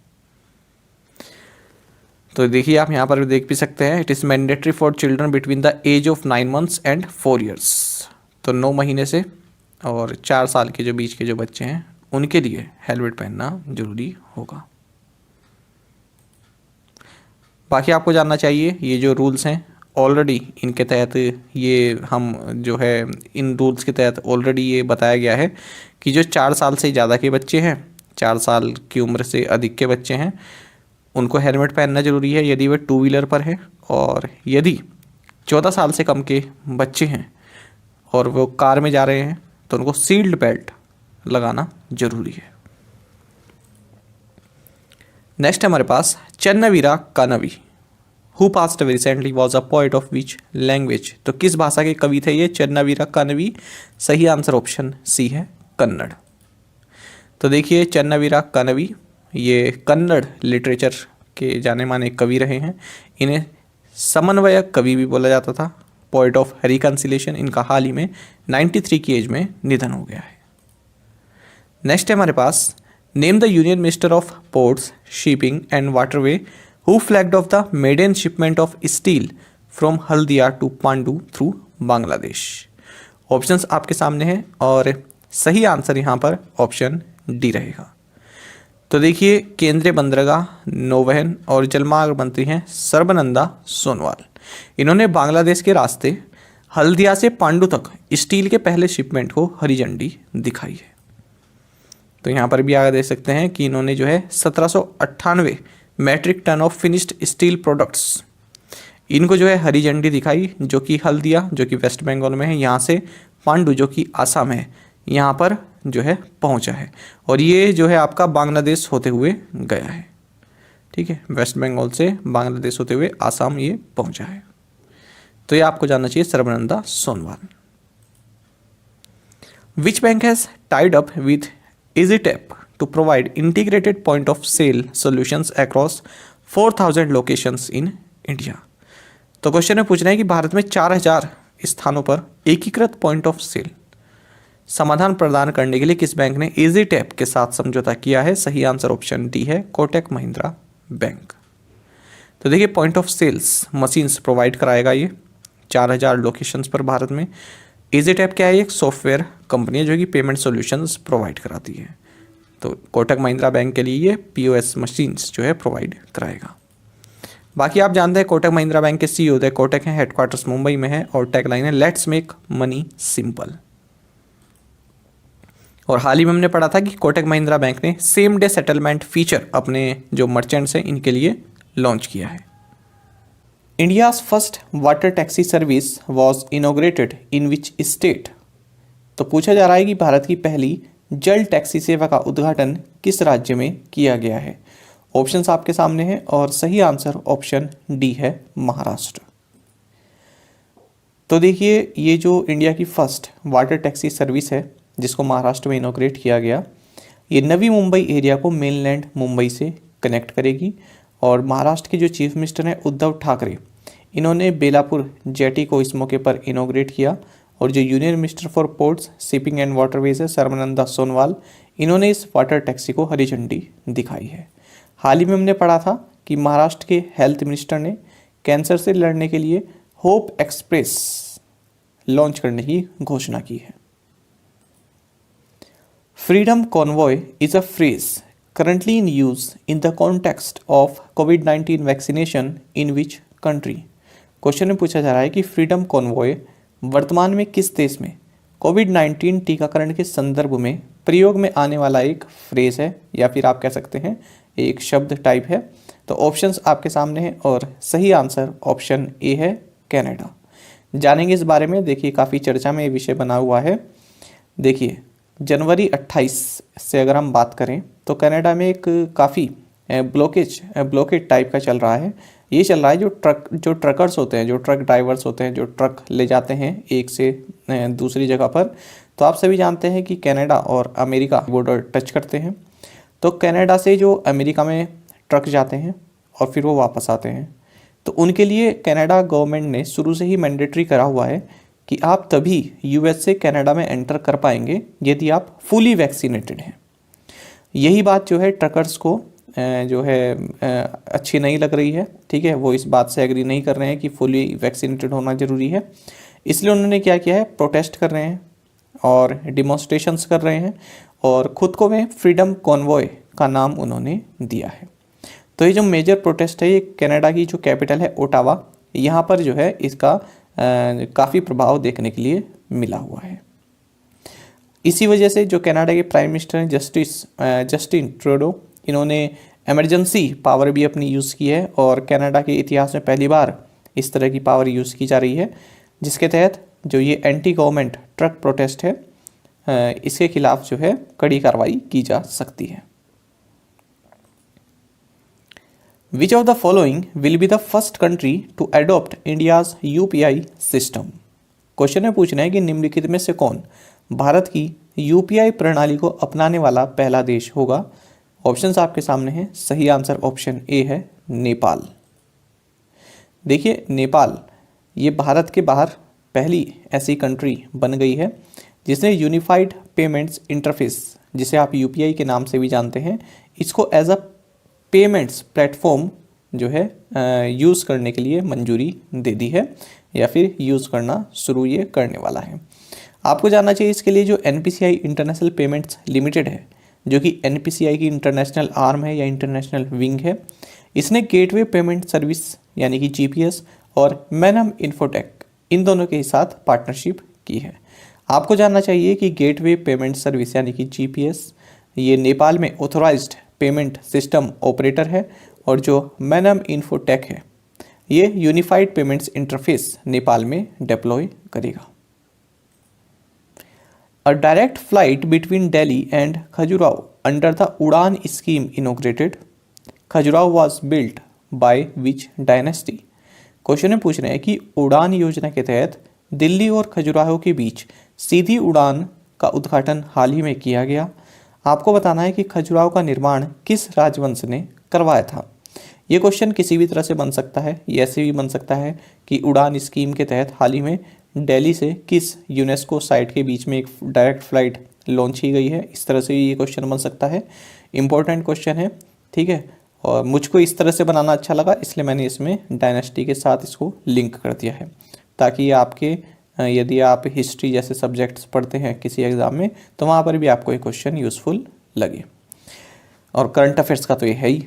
तो देखिए आप यहाँ पर देख भी सकते हैं, it is mandatory for children between the age of 9 months and 4 years। तो 9 महीने से और 4 साल के जो बीच के जो बच्चे हैं उनके लिए हेलमेट पहनना जरूरी होगा। बाकी आपको जानना चाहिए ये जो रूल्स हैं ऑलरेडी इनके तहत ये हम जो है इन रूल्स के तहत ऑलरेडी ये बताया गया है कि जो 4 साल से ज़्यादा के बच्चे हैं, 4 साल की उम्र से अधिक के बच्चे हैं, उनको हेलमेट पहनना ज़रूरी है यदि वे 2 व्हीलर पर हैं, और यदि 14 साल से कम के बच्चे हैं और वो कार में जा रहे हैं तो उनको सील्ड बेल्ट लगाना ज़रूरी है। नेक्स्ट हमारे पास Channaveera Kanavi who passed away recently was a poet of which language? तो किस भाषा के कवि थे ये चन्नावीरा कानवी? सही आंसर ऑप्शन सी है, कन्नड़। तो देखिए चन्नावीरा कानवी ये कन्नड़ लिटरेचर के जाने माने कवि रहे हैं। इन्हें समन्वयक कवि भी बोला जाता था, पोएट ऑफ रिकन्सिलेशन। इनका हाल ही में 93 की एज में निधन हो गया है। नेक्स्ट है हमारे पास name the union minister of ports shipping and waterway who flagged off the maiden shipment of steel from Haldia to Pandu through Bangladesh. Options आपके सामने हैं और सही आंसर यहाँ पर ऑप्शन डी रहेगा। तो देखिए, केंद्रीय बंदरगाह, नौवहन और जलमार्ग मंत्री हैं सर्बानंदा सोनोवाल। इन्होंने बांग्लादेश के रास्ते हल्दिया से पांडु तक स्टील के पहले शिपमेंट को हरी झंडी दिखाई है। तो यहाँ पर भी आगे देख सकते हैं कि इन्होंने जो है 1798 metric ton of finished steel products, इनको जो है हरी झंडी दिखाई, जो कि हल्दिया जो कि वेस्ट बंगाल में है, यहाँ से पांडु जो कि आसाम है, यहाँ पर जो है पहुँचा है। और ये जो है आपका बांग्लादेश होते हुए गया है। ठीक है, वेस्ट बंगाल से बांग्लादेश होते हुए आसाम ये पहुँचा है। तो ये आपको जानना चाहिए Sarbananda Sonowal. Which bank has tied up with EasyTap to provide integrated point of sale solutions across 4,000 locations in India। तो क्वेश्चन में पूछना है कि भारत में 4,000 स्थानों पर एकीकृत पॉइंट ऑफ सेल समाधान प्रदान करने के लिए किस बैंक ने EasyTap के साथ समझौता किया है? सही आंसर ऑप्शन डी है, कोटक महिंद्रा बैंक। तो देखिए, point of sales machines provide कराएगा ये 4,000 लोकेशंस पर भारत में। EasyTap क्या है? एक सॉफ्टवेयर कंपनी है जो कि पेमेंट सॉल्यूशंस प्रोवाइड कराती है। तो कोटक महिंद्रा बैंक के लिए ये POS मशीन्स जो है प्रोवाइड कराएगा। बाकी आप जानते हैं कोटक महिंद्रा बैंक के CEO है कोटक हैं, हेडक्वार्टर्स मुंबई में है और टैगलाइन है लेट्स मेक मनी सिंपल। और हाल ही में हमने पढ़ा था कि कोटक महिंद्रा बैंक ने सेम डे सेटलमेंट फीचर अपने जो मर्चेंट्स हैं इनके लिए लॉन्च किया है। India's first water taxi service was inaugurated in which state. तो पूछा जा रहा है कि भारत की पहली जल टैक्सी सेवा का उद्घाटन किस राज्य में किया गया है? ऑप्शंस आपके सामने हैं और सही आंसर ऑप्शन डी है, महाराष्ट्र। तो देखिए, ये जो इंडिया की फर्स्ट वाटर टैक्सी सर्विस है जिसको महाराष्ट्र में इनोग्रेट किया गया, ये नवी मुंबई एरिया को मेनलैंड मुंबई से कनेक्ट करेगी। और महाराष्ट्र के जो चीफ मिनिस्टर हैं उद्धव ठाकरे, इन्होंने बेलापुर जेटी को इस मौके पर इनोग्रेट किया। और जो union minister for ports shipping and waterways है सर्बानंदा सोनोवाल, इन्होंने इस वाटर टैक्सी को हरी झंडी दिखाई है। हाल ही में हमने पढ़ा था कि महाराष्ट्र के हेल्थ मिनिस्टर ने कैंसर से लड़ने के लिए होप एक्सप्रेस लॉन्च करने की घोषणा की है। Freedom convoy is a phrase currently in use in the context of COVID-19 vaccination in which country। Question में पूछा जा रहा है कि फ्रीडम कॉन्वॉय वर्तमान में किस देश में कोविड-19 टीकाकरण के संदर्भ में प्रयोग में आने वाला एक फ्रेज है, या फिर आप कह सकते हैं एक शब्द टाइप है। तो ऑप्शंस आपके सामने हैं और सही आंसर ऑप्शन ए है, कनाडा। जानेंगे इस बारे में। देखिए, काफ़ी चर्चा में ये विषय बना हुआ है। देखिए, जनवरी 28 से अगर हम बात करें तो कनाडा में एक काफ़ी ब्लॉकेज टाइप का चल रहा है। ये चल रहा है जो ट्रकर्स होते हैं, जो ट्रक ड्राइवर्स होते हैं, जो ट्रक ले जाते हैं एक से दूसरी जगह पर। तो आप सभी जानते हैं कि कनाडा और अमेरिका बॉर्डर टच करते हैं। तो कनाडा से जो अमेरिका में ट्रक जाते हैं और फिर वो वापस आते हैं, तो उनके लिए कनाडा गवर्नमेंट ने शुरू से ही मैंडेटरी करा हुआ है कि आप तभी US से कनाडा में एंटर कर पाएंगे यदि आप फुली वैक्सीनेटेड हैं। यही बात जो है ट्रकर्स को जो है अच्छी नहीं लग रही है। ठीक है, वो इस बात से एग्री नहीं कर रहे हैं कि फुली वैक्सीनेटेड होना ज़रूरी है। इसलिए उन्होंने क्या किया है, प्रोटेस्ट कर रहे हैं और डिमॉन्स्ट्रेशंस कर रहे हैं और ख़ुद को वे फ्रीडम कॉन्वॉय का नाम उन्होंने दिया है। तो ये जो मेजर प्रोटेस्ट है ये कनाडा की जो कैपिटल है ओटावा, यहाँ पर जो है इसका काफ़ी प्रभाव देखने के लिए मिला हुआ है। इसी वजह से जो कनाडा के प्राइम मिनिस्टर हैं जस्टिन ट्रूडो, इन्होंने इमरजेंसी पावर भी अपनी यूज़ की है और कनाडा के इतिहास में पहली बार इस तरह की पावर यूज़ की जा रही है, जिसके तहत जो ये एंटी गवर्नमेंट ट्रक प्रोटेस्ट है इसके खिलाफ जो है कड़ी कार्रवाई की जा सकती है। Which of the following will be the first country to adopt India's UPI system? Question में पूछना है कि निम्नलिखित में से कौन भारत की UPI प्रणाली को अपनाने वाला पहला देश होगा। ऑप्शंस आपके सामने हैं। सही आंसर ऑप्शन ए है, नेपाल। देखिए, नेपाल ये भारत के बाहर पहली ऐसी कंट्री बन गई है जिसने यूनिफाइड पेमेंट्स इंटरफेस जिसे आप यूपीआई के नाम से भी जानते हैं, इसको एज अ पेमेंट्स प्लेटफॉर्म जो है यूज़ करने के लिए मंजूरी दे दी है, या फिर यूज़ करना शुरू ये करने वाला है। आपको जानना चाहिए इसके लिए जो एनपीसीआई इंटरनेशनल पेमेंट्स लिमिटेड है, जो कि एनपीसीआई की इंटरनेशनल आर्म है या इंटरनेशनल विंग है, इसने गेटवे पेमेंट सर्विस यानी कि जीपीएस और मैनम इन्फोटेक इन दोनों के साथ पार्टनरशिप की है। आपको जानना चाहिए कि गेटवे पेमेंट सर्विस यानी कि जीपीएस ये नेपाल में ऑथोराइज्ड पेमेंट सिस्टम ऑपरेटर है, और जो मैनम इन्फोटेक है ये यूनिफाइड पेमेंट्स इंटरफेस नेपाल में डिप्लॉय करेगा। A direct flight between Delhi and Khajuraho under the Udan scheme inaugurated. Khajuraho was built by which dynasty? Question में पूछ रहे हैं कि उड़ान योजना के तहत दिल्ली और खजुराहो के बीच सीधी उड़ान का उद्घाटन हाल ही में किया गया। आपको बताना है कि खजुराहो का निर्माण किस राजवंश ने करवाया था। ये क्वेश्चन किसी भी तरह से बन सकता है, ये ऐसे भी बन सकता है कि उड़ान स्कीम के तहत हाल ही में दिल्ली से किस यूनेस्को साइट के बीच में एक डायरेक्ट फ्लाइट लॉन्च की गई है, इस तरह से ये क्वेश्चन बन सकता है। इंपॉर्टेंट क्वेश्चन है, ठीक है, और मुझको इस तरह से बनाना अच्छा लगा, इसलिए मैंने इसमें डायनेस्टी के साथ इसको लिंक कर दिया है, ताकि आपके यदि आप हिस्ट्री जैसे सब्जेक्ट्स पढ़ते हैं किसी एग्ज़ाम में तो वहाँ पर भी आपको ये क्वेश्चन यूज़फुल लगे। और करंट अफेयर्स का तो ये है ही,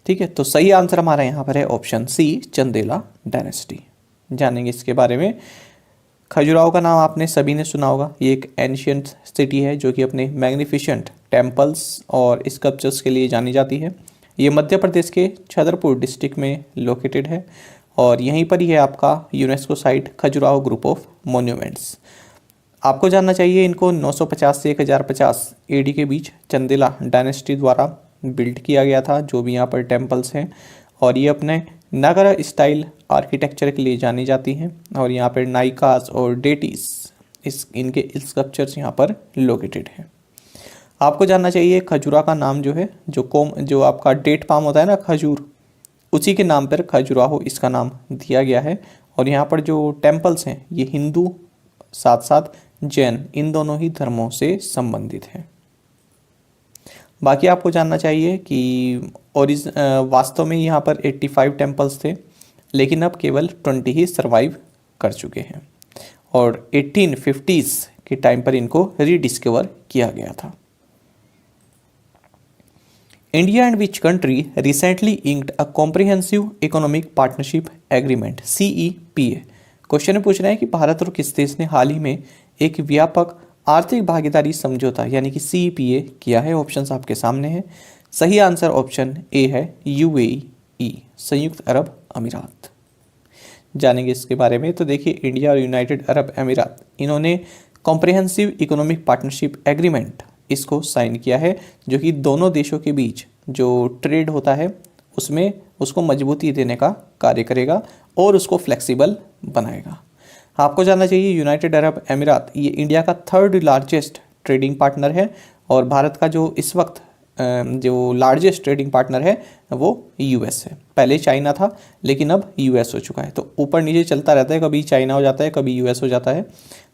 ठीक है। तो सही आंसर हमारा यहाँ पर है ऑप्शन सी, चंदेला डायनेस्टी। जानेंगे इसके बारे में। खजुराहो का नाम आपने सभी ने सुना होगा। ये एक एंशियंट सिटी है जो कि अपने मैग्निफिशेंट टेम्पल्स और स्कल्पचर्स के लिए जानी जाती है। ये मध्य प्रदेश के छतरपुर डिस्ट्रिक्ट में लोकेटेड है, और यहीं पर ही है आपका UNESCO site Khajuraho group of monuments. आपको जानना चाहिए इनको 950 से 1050 एडी के बीच चंदेला डायनेस्टी द्वारा बिल्ड किया गया था, जो भी यहाँ पर टेम्पल्स हैं, और ये अपने नगर स्टाइल आर्किटेक्चर के लिए जानी जाती हैं। और यहाँ पर नाइकास और डेटीज इनके स्कल्पचर्स यहाँ पर लोकेटेड हैं। आपको जानना चाहिए खजुरा का नाम जो है, जो आपका डेट पाम होता है ना खजूर, उसी के नाम पर खजुराहो इसका नाम दिया गया है। और यहाँ पर जो टेम्पल्स हैं ये हिंदू साथ साथ जैन इन दोनों ही धर्मों से संबंधित हैं। बाकी आपको जानना चाहिए कि वास्तव में यहाँ पर 85 टेम्पल्स थे, लेकिन अब केवल 20 ही सर्वाइव कर चुके हैं, और 1850s के टाइम पर इनको रीडिस्कवर किया गया था। India and which country recently inked a comprehensive economic partnership agreement CEPA। Question में पूछ रहे हैं कि भारत और किस देश ने हाल ही में एक व्यापक आर्थिक भागीदारी समझौता यानी कि CEPA किया है। ऑप्शंस आपके सामने हैं। सही आंसर ऑप्शन ए है UAE, संयुक्त अरब अमीरात। जानेंगे इसके बारे में। तो देखिए, इंडिया और यूनाइटेड अरब अमीरात इन्होंने कॉम्प्रिहेंसिव इकोनॉमिक पार्टनरशिप एग्रीमेंट इसको साइन किया है, जो कि दोनों देशों के बीच जो ट्रेड होता है उसमें उसको मजबूती देने का कार्य करेगा और उसको फ्लेक्सिबल बनाएगा। आपको जानना चाहिए यूनाइटेड अरब अमीरात ये इंडिया का 3rd लार्जेस्ट ट्रेडिंग पार्टनर है, और भारत का जो इस वक्त जो लार्जेस्ट ट्रेडिंग पार्टनर है वो US है। पहले चाइना था, लेकिन अब US हो चुका है। तो ऊपर नीचे चलता रहता है, कभी चाइना हो जाता है, कभी US हो जाता है।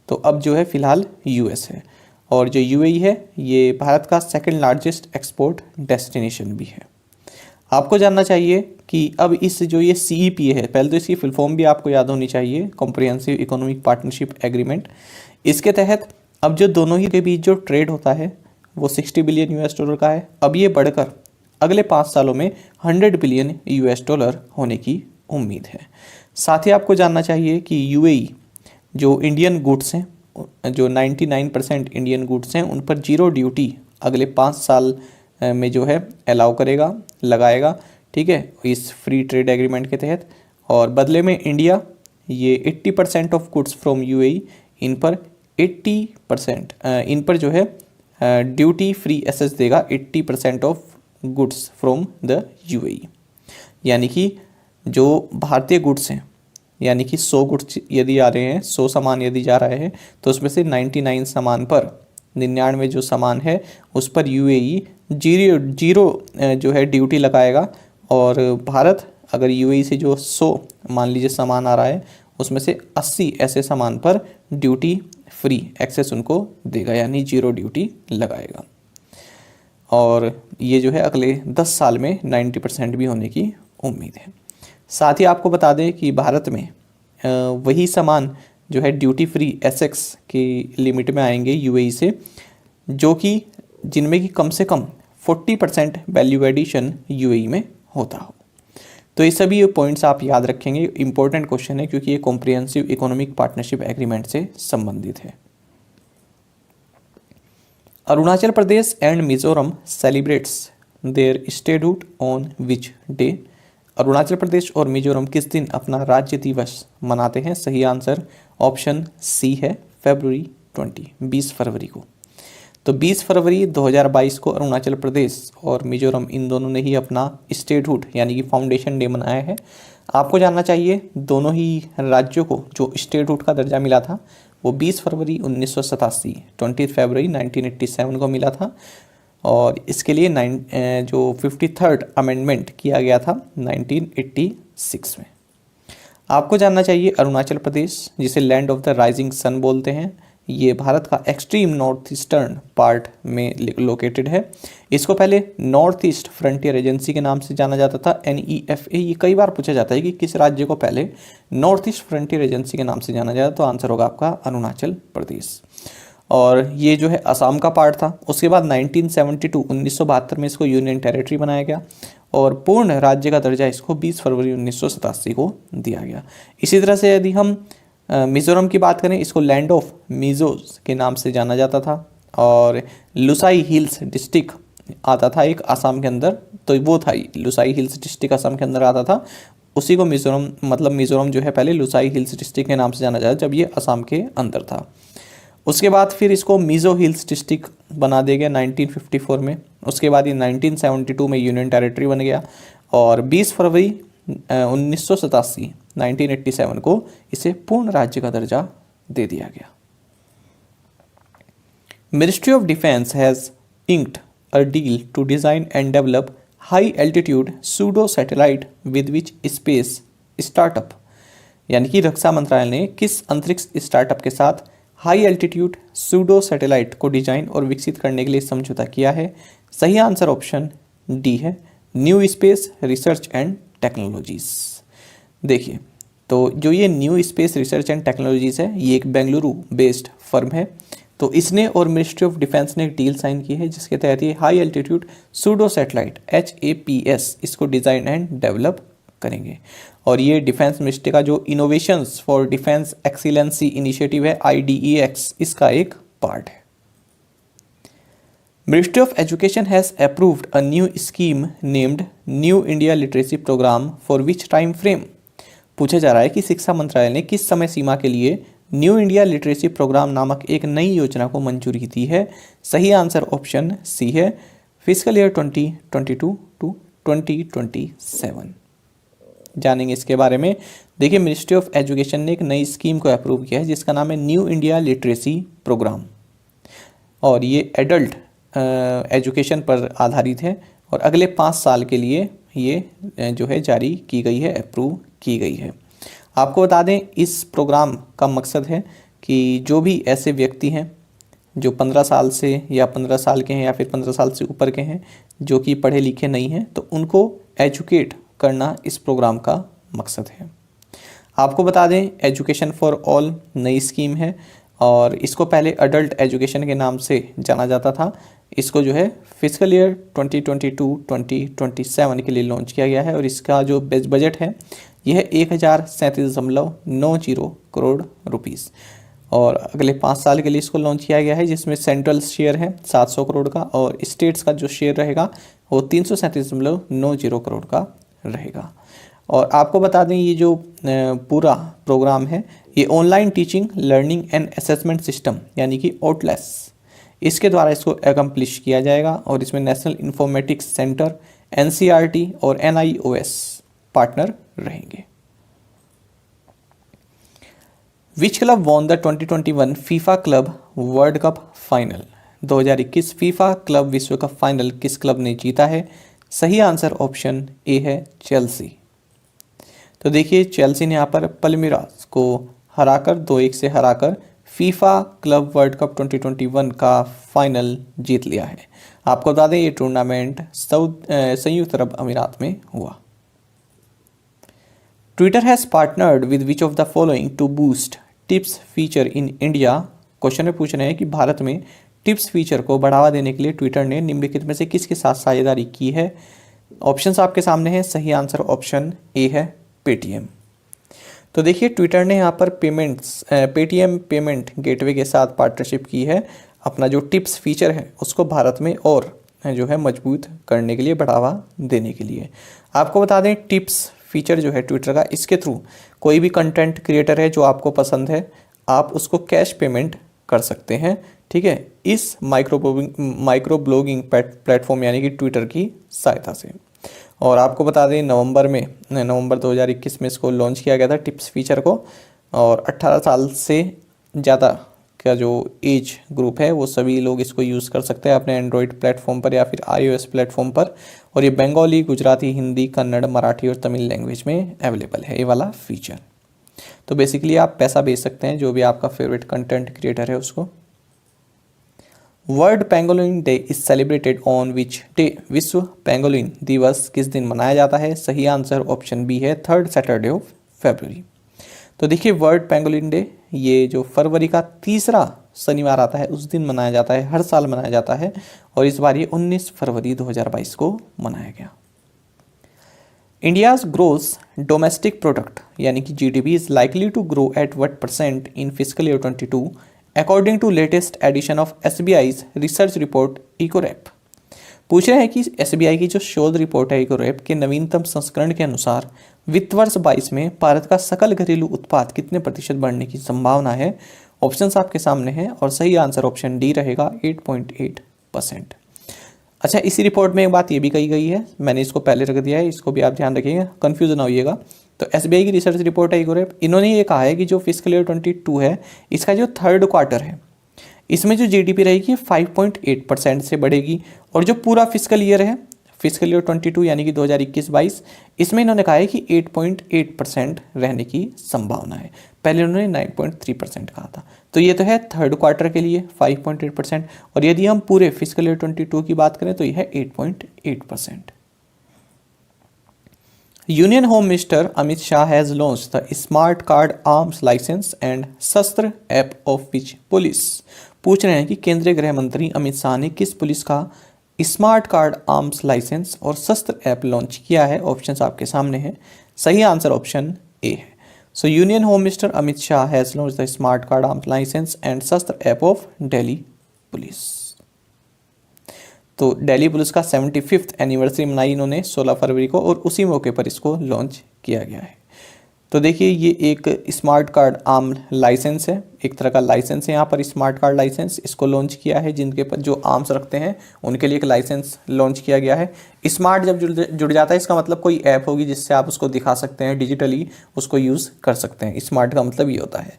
तो अब जो है फिलहाल US है, और जो UAE है ये भारत का 2nd लार्जेस्ट एक्सपोर्ट डेस्टिनेशन भी है। आपको जानना चाहिए कि अब इस जो ये CEPA है, पहले तो इसकी फुल फॉर्म भी आपको याद होनी चाहिए, कॉम्प्रिहेंसिव इकोनॉमिक पार्टनरशिप एग्रीमेंट। इसके तहत अब जो दोनों ही के बीच जो ट्रेड होता है वो $60 बिलियन का है। अब ये बढ़कर अगले 5 सालों में $100 बिलियन होने की उम्मीद है। साथ ही आपको जानना चाहिए कि UAE जो इंडियन गुड्स हैं, जो 99% इंडियन गुड्स हैं, उन पर 0 ड्यूटी अगले 5 साल में जो है अलाउ करेगा, लगाएगा, ठीक है, इस फ्री ट्रेड एग्रीमेंट के तहत। और बदले में इंडिया ये 80% ऑफ गुड्स फ्रॉम UAE इन पर 80% इन पर जो है ड्यूटी फ्री एसेस देगा 80% of goods from the UAE। यानी कि जो भारतीय गुड्स हैं, यानी कि 100 गुड्स यदि आ रहे हैं, 100 सामान यदि जा रहे हैं, तो उसमें से 99 सामान पर 99 जो सामान है उस पर UAE जीरो जो है ड्यूटी लगाएगा। और भारत अगर UAE से जो 100 मान लीजिए सामान आ रहा है, उसमें से 80 ऐसे सामान पर ड्यूटी फ्री एक्सेस उनको देगा, यानी 0 ड्यूटी लगाएगा। और ये जो है अगले 10 साल में 90% भी होने की उम्मीद है। साथ ही आपको बता दें कि भारत में वही सामान जो है ड्यूटी फ्री एसेक्स की लिमिट में आएंगे यूएई से, जो कि जिनमें कि कम से कम 40% वैल्यू एडिशन यूएई में होता हो। तो ये सभी पॉइंट्स आप याद रखेंगे, इंपॉर्टेंट क्वेश्चन है क्योंकि ये कॉम्प्रिहेंसिव इकोनॉमिक पार्टनरशिप एग्रीमेंट से संबंधित है। Arunachal Pradesh and Mizoram celebrates their statehood on which day? Arunachal Pradesh और मिजोरम किस दिन अपना राज्य दिवस मनाते हैं? सही आंसर ऑप्शन सी है फरवरी 20 फरवरी को। तो 20 फरवरी 2022 को अरुणाचल प्रदेश और मिजोरम इन दोनों ने ही अपना स्टेटहुड यानी कि फाउंडेशन डे मनाया है। आपको जानना चाहिए दोनों ही राज्यों को जो स्टेटहुड का दर्जा मिला था वो 20 फरवरी 1987 20 फरवरी 1987 को मिला था, और इसके लिए जो 53rd अमेंडमेंट किया गया था 1986 में। आपको जानना चाहिए अरुणाचल प्रदेश, जिसे land of the rising sun बोलते हैं, ये भारत का एक्सट्रीम नॉर्थ ईस्टर्न पार्ट में लोकेटेड है। इसको पहले नॉर्थ ईस्ट फ्रंटियर एजेंसी के नाम से जाना जाता था, NEFA। ये कई बार पूछा जाता है कि किस राज्य को पहले नॉर्थ ईस्ट फ्रंटियर एजेंसी के नाम से जाना जाता, तो आंसर होगा आपका अरुणाचल प्रदेश। और ये जो है असम का पार्ट था। उसके बाद 1972 में इसको यूनियन टेरिटरी बनाया गया और पूर्ण राज्य का दर्जा इसको 20 फरवरी 1987 को दिया गया। इसी तरह से यदि हम मिजोरम की बात करें, इसको लैंड ऑफ मिजोज के नाम से जाना जाता था, और लुसाई हिल्स डिस्ट्रिक्ट आता था एक असम के अंदर, तो वो था लुसाई हिल्स डिस्ट्रिक्ट असम के अंदर आता था, उसी को मिजोरम, मतलब मिजोरम जो है पहले लुसाई हिल्स डिस्ट्रिक्ट के नाम से जाना जाता जब ये असम के अंदर था। उसके बाद फिर इसको मिजो हिल्स डिस्ट्रिक्ट बना दिया गया 1954 में। उसके बाद ये 1972 में यूनियन टेरिटरी बन गया, और 20 फरवरी 1987 को इसे पूर्ण राज्य का दर्जा दे दिया गया। Ministry of defence has inked a deal to design and develop high altitude pseudo satellite with which space startup, यानी कि रक्षा मंत्रालय ने किस अंतरिक्ष स्टार्टअप के साथ हाई एल्टीट्यूड सूडो सैटेलाइट को डिजाइन और विकसित करने के लिए समझौता किया है? सही आंसर ऑप्शन डी है new space research and technologies. देखिए, तो जो ये new space research and technologies है, ये एक बेंगलुरु बेस्ड फर्म है। तो इसने और मिनिस्ट्री ऑफ डिफेंस ने एक डील साइन की है जिसके तहत ये high altitude pseudo satellite HAPS इसको डिजाइन एंड डेवलप करेंगे। और ये डिफेंस मिनिस्ट्री का जो innovations for defence excellency initiative है IDEX, इसका एक पार्ट है। Ministry of education has approved a new scheme named new India literacy programme for which time frame? पूछा जा रहा है कि शिक्षा मंत्रालय ने किस समय सीमा के लिए न्यू इंडिया लिटरेसी प्रोग्राम नामक एक नई योजना को मंजूरी दी है? सही आंसर ऑप्शन सी है फिजिकल ईयर 2022 टू 2027। जानेंगे इसके बारे में। देखिए, मिनिस्ट्री ऑफ एजुकेशन ने एक नई स्कीम को अप्रूव किया है जिसका नाम है न्यू इंडिया लिटरेसी प्रोग्राम, और ये एडल्ट एजुकेशन पर आधारित है, और अगले 5 साल के लिए ये जो है जारी की गई है, अप्रूव की गई है। आपको बता दें, इस प्रोग्राम का मकसद है कि जो भी ऐसे व्यक्ति हैं जो 15 साल से या 15 साल के हैं या फिर 15 साल से ऊपर के हैं, जो कि पढ़े लिखे नहीं हैं, तो उनको एजुकेट करना इस प्रोग्राम का मकसद है। आपको बता दें, एजुकेशन फॉर ऑल नई स्कीम है, और इसको पहले अडल्ट एजुकेशन के नाम से जाना जाता था। इसको जो है फिजिकल ईयर 2022-2027 के लिए लॉन्च किया गया है, और इसका जो बजट है यह है 1037.90 करोड़ रुपीस, और अगले 5 साल के लिए इसको लॉन्च किया गया है, जिसमें सेंट्रल शेयर है 700 करोड़ का, और स्टेट्स का जो शेयर रहेगा वो 337.90 करोड़ का रहेगा। और आपको बता दें, ये जो पूरा प्रोग्राम है ये online teaching learning and assessment system यानी कि OTLAS इसके द्वारा इसको एकम्प्लिश किया जाएगा, और इसमें नेशनल इंफॉर्मेटिक्स सेंटर, NCERT और NIOS पार्टनर रहेंगे। Which club won the 2021 FIFA club world cup final? 2021 FIFA club विश्व कप फाइनल किस क्लब ने जीता है? सही आंसर ऑप्शन ए है चेल्सी। तो देखिए, चेल्सी ने यहाँ पर पल्मीरास को हराकर 2-1 से हराकर फीफा क्लब वर्ल्ड कप 2021 का फाइनल जीत लिया है। आपको बता दें ये टूर्नामेंट संयुक्त अरब अमीरात में हुआ। Twitter has partnered with which of the following to boost tips feature in India. Question में पूछ रहे हैं कि भारत में टिप्स फीचर को बढ़ावा देने के लिए ट्विटर ने निम्नलिखित में से किसके साथ साझेदारी की है। ऑप्शंस आपके सामने हैं। सही आंसर ऑप्शन ए है पेटीएम। तो देखिए ट्विटर ने यहाँ पर पेटीएम पेमेंट गेटवे के साथ पार्टनरशिप की है अपना जो टिप्स फीचर है उसको भारत में और जो है मजबूत करने के लिए, बढ़ावा देने के लिए। आपको बता दें टिप्स फीचर जो है ट्विटर का, इसके थ्रू कोई भी कंटेंट क्रिएटर है जो आपको पसंद है आप उसको कैश पेमेंट कर सकते हैं, ठीक है, इस माइक्रो ब्लॉगिंग प्लेटफॉर्म यानी कि ट्विटर की सहायता से। और आपको बता दें नवंबर 2021 में इसको लॉन्च किया गया था टिप्स फीचर को, और 18 साल से ज़्यादा का जो एज ग्रुप है वो सभी लोग इसको यूज़ कर सकते हैं अपने एंड्रॉयड प्लेटफॉर्म पर या फिर iOS प्लेटफॉर्म पर। और ये बंगाली, गुजराती, हिंदी, कन्नड़, मराठी और तमिल लैंग्वेज में अवेलेबल है ये वाला फीचर। तो बेसिकली आप पैसा भेज सकते हैं जो भी आपका फेवरेट कंटेंट क्रिएटर है उसको। World pangolin day is celebrated on which day. विश्व पेंगोलिन दिवस किस दिन मनाया जाता है। सही आंसर ऑप्शन बी है 3rd सैटरडे ऑफ फरवरी। तो देखिए वर्ल्ड पेंगोलिन डे ये जो फरवरी का तीसरा शनिवार आता है उस दिन मनाया जाता है, हर साल मनाया जाता है, और इस बार ये 19 फरवरी 2022 को मनाया गया। इंडियाज ग्रोस डोमेस्टिक प्रोडक्ट यानी कि GDP is likely to grow at what percent in physical year 22 according to latest edition of SBI's research report Ecowrap. पूछ रहे हैं कि एसबीआई की जो शोध रिपोर्ट है इकोरैप के नवीनतम संस्करण के अनुसार वित्त वर्ष 22 में भारत का सकल घरेलू उत्पाद कितने प्रतिशत बढ़ने की संभावना है। ऑप्शंस आपके सामने हैं और सही आंसर ऑप्शन डी रहेगा 8.8%। अच्छा, इसी रिपोर्ट में एक बात ये भी कही गई है, मैंने इसको पहले रख दिया है, इसको भी आप ध्यान रखिएगा, कंफ्यूज ना होइएगा। तो एसबीआई की रिसर्च रिपोर्ट है इकोरैप, इन्होंने ये कहा है कि जो फिजिकल ईयर 22 है इसका जो 3rd क्वार्टर है इसमें जो जीडीपी रहेगी 5.8% से बढ़ेगी, और जो पूरा फिजिकल ईयर है फिजिकल ईयर 22 यानी कि 2021-22 इसमें इन्होंने कहा है कि 8.8% रहने की संभावना है। पहले उन्होंने 9.3% कहा था। तो ये तो है 3rd क्वार्टर के लिए 5.8%, और यदि हम पूरे फिजिकल ईयर 22 की बात करें तो यह है 8.8%। Union home minister Amit Shah has launch the smart card arms licence and Shastra app of which police. पूछ रहे हैं कि केंद्रीय गृह मंत्री अमित शाह ने किस पुलिस का स्मार्ट कार्ड आर्म्स लाइसेंस और शस्त्र ऐप लॉन्च किया है। ऑप्शंस आपके सामने हैं। सही आंसर ऑप्शन ए है। So union home minister Amit Shah has launch the smart card arms licence and Shastra app of Delhi police. तो दिल्ली पुलिस का 75th एनिवर्सरी मनाई इन्होंने 16 फरवरी को, और उसी मौके पर इसको लॉन्च किया गया है। तो देखिए ये एक स्मार्ट कार्ड आर्म लाइसेंस है, एक तरह का लाइसेंस है यहाँ पर स्मार्ट कार्ड लाइसेंस, इसको लॉन्च किया है जिनके पर जो आर्म्स रखते हैं उनके लिए एक लाइसेंस लॉन्च किया गया है। स्मार्ट जब जुड़ जाता है इसका मतलब कोई ऐप होगी जिससे आप उसको दिखा सकते हैं, डिजिटली उसको यूज़ कर सकते हैं। स्मार्ट का मतलब ये होता है।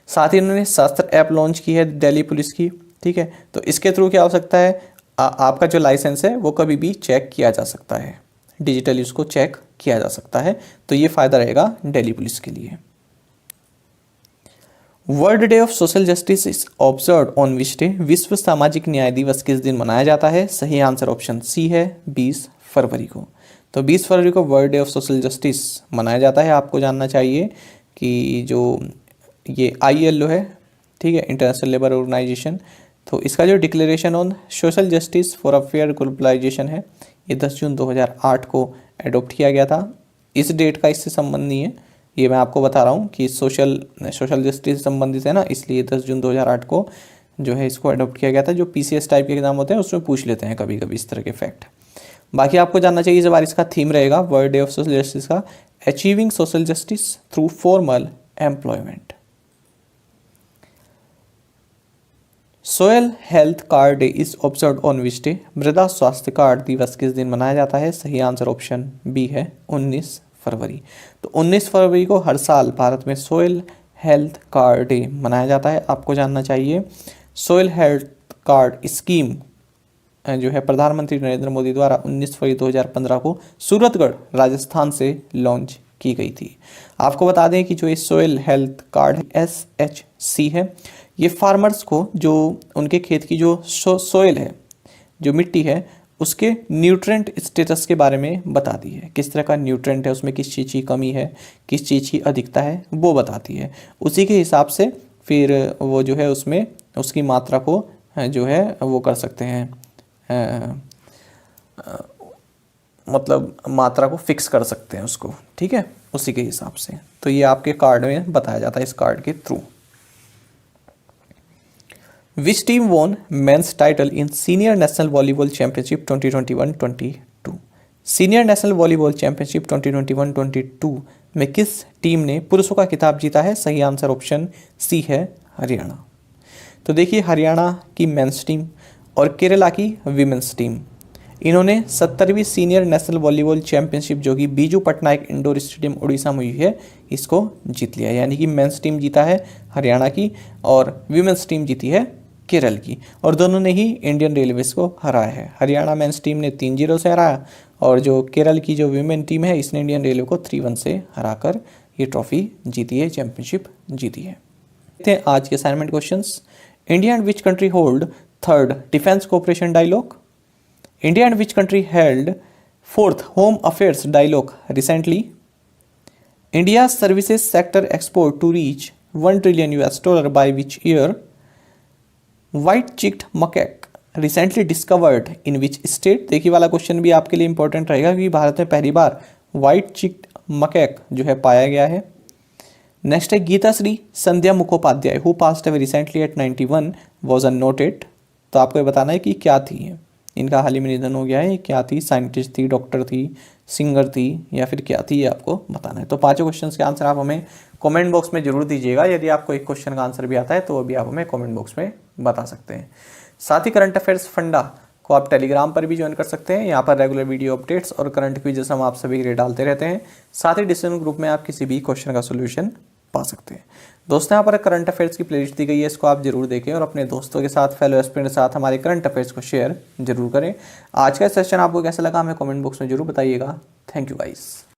साथ ही इन्होंने शस्त्र ऐप लॉन्च की है दिल्ली पुलिस की, ठीक है। तो इसके थ्रू क्या हो सकता है, आपका जो लाइसेंस है वो कभी भी चेक किया जा सकता है, डिजिटली उसको चेक किया जा सकता है। तो ये फायदा रहेगा दिल्ली पुलिस के लिए। World day of social justice is observe on which day. विश्व सामाजिक न्याय दिवस किस दिन मनाया जाता है। सही आंसर ऑप्शन सी है 20 फरवरी को। तो 20 फरवरी को world day of social justice मनाया जाता है। आपको जानना चाहिए कि जो ये ILO है, ठीक है, इंटरनेशनल लेबर ऑर्गेनाइजेशन, तो इसका जो declaration on social justice for a fair globalisation है ये 10 जून 2008 को एडॉप्ट किया गया था। इस डेट का इससे संबंध नहीं है, ये मैं आपको बता रहा हूँ कि सोशल जस्टिस संबंधित है ना, इसलिए 10 जून 2008 को जो है इसको एडॉप्ट किया गया था। जो PCS टाइप के एग्जाम होते हैं उसमें पूछ लेते हैं कभी कभी इस तरह के फैक्ट। बाकी आपको जानना चाहिए इस बार इसका थीम रहेगा world day of social justice का achieving social justice through formal employment. Soil health card day is observe on which day. मृदा स्वास्थ्य कार्ड दिवस किस दिन मनाया जाता है। सही आंसर ऑप्शन बी है 19 फरवरी। तो 19 फरवरी को हर साल भारत में सोयल हेल्थ कार्ड डे मनाया जाता है। आपको जानना चाहिए सोयल हेल्थ कार्ड स्कीम जो है प्रधानमंत्री नरेंद्र मोदी द्वारा 19 फरवरी 2015 को सूरतगढ़ राजस्थान से लॉन्च की गई थी। आपको बता दें कि जो ये सोयल हेल्थ कार्ड SHC है ये फार्मर्स को जो उनके खेत की जो सोयल है जो मिट्टी है उसके न्यूट्रेंट स्टेटस के बारे में बताती है। किस तरह का न्यूट्रेंट है, उसमें किस चीज़ की कमी है, किस चीज़ की अधिकता है, वो बताती है। उसी के हिसाब से फिर वो जो है उसमें उसकी मात्रा को जो है वो कर सकते हैं, मतलब मात्रा को फिक्स कर सकते हैं उसको, ठीक है, उसी के हिसाब से। तो ये आपके कार्ड में बताया जाता है, इस कार्ड के थ्रू। Which team won men's title in senior national volleyball championship 2021-22? Senior national volleyball championship 2021-22 में किस टीम ने पुरुषों का खिताब जीता है? सही आंसर ऑप्शन सी है, हरियाणा। तो देखिए, हरियाणा की मेंस टीम और केरला की विमेंस टीम, इन्होंने 70वीं सीनियर नेशनल वॉलीबॉल चैंपियनशिप जो कि बीजू पटनायक इंडोर स्टेडियम उड़ीसा में हुई है, इसको जीत लिया। यानी कि मेंस टीम जीता है हरियाणा की और विमेंस टीम जीती है केरल की, और दोनों ने ही इंडियन रेलवेज को हराया है। हरियाणा मेंस टीम ने 3-0 से हराया, और जो केरल की जो विमेन टीम है इसने इंडियन रेलवे को 3-1 से हराकर ये ट्रॉफी जीती है, चैंपियनशिप जीती है। आज के assignment questions. India and which country hold 3rd defence cooperation dialogue? India and which country held 4th Home Affairs Dialogue recently? India's services sector export to reach $1 trillion by which year? White-cheeked macaque recently discovered in which state? देखिए वाला क्वेश्चन भी आपके लिए इंपॉर्टेंट रहेगा, क्योंकि भारत में पहली बार व्हाइट-चिक्ड मकैक जो है पाया गया है। नेक्स्ट है Geeta Shree Sandhya Mukhopadhyay who passed away recently at 91 was a noted. तो आपको ये बताना है कि क्या थी, इनका हाल ही में निधन हो गया है। क्या थी? साइंटिस्ट थी, डॉक्टर थी, सिंगर थी, या फिर क्या थी, ये आपको बताना है। तो 5 क्वेश्चंस के आंसर आप हमें कमेंट बॉक्स में जरूर दीजिएगा। यदि आपको एक क्वेश्चन का आंसर भी आता है तो वो भी आप हमें कमेंट बॉक्स में बता सकते हैं। साथ ही करंट अफेयर्स फंडा को आप टेलीग्राम पर भी ज्वाइन कर सकते हैं। यहाँ पर रेगुलर वीडियो अपडेट्स और करंट क्विज़ेस हम आप सभी के लिए डालते रहते हैं। साथ ही डिस्कशन ग्रुप में आप किसी भी क्वेश्चन का सोल्यूशन पा सकते हैं। दोस्तों, यहाँ पर करंट अफेयर्स की प्लेलिस्ट दी गई है, इसको आप जरूर देखें और अपने दोस्तों के साथ, फेलो एस्पिरेंट के साथ हमारे करंट अफेयर्स को शेयर जरूर करें। आज का सेशन आपको कैसा लगा हमें कमेंट बॉक्स में जरूर बताइएगा। Thank you guys.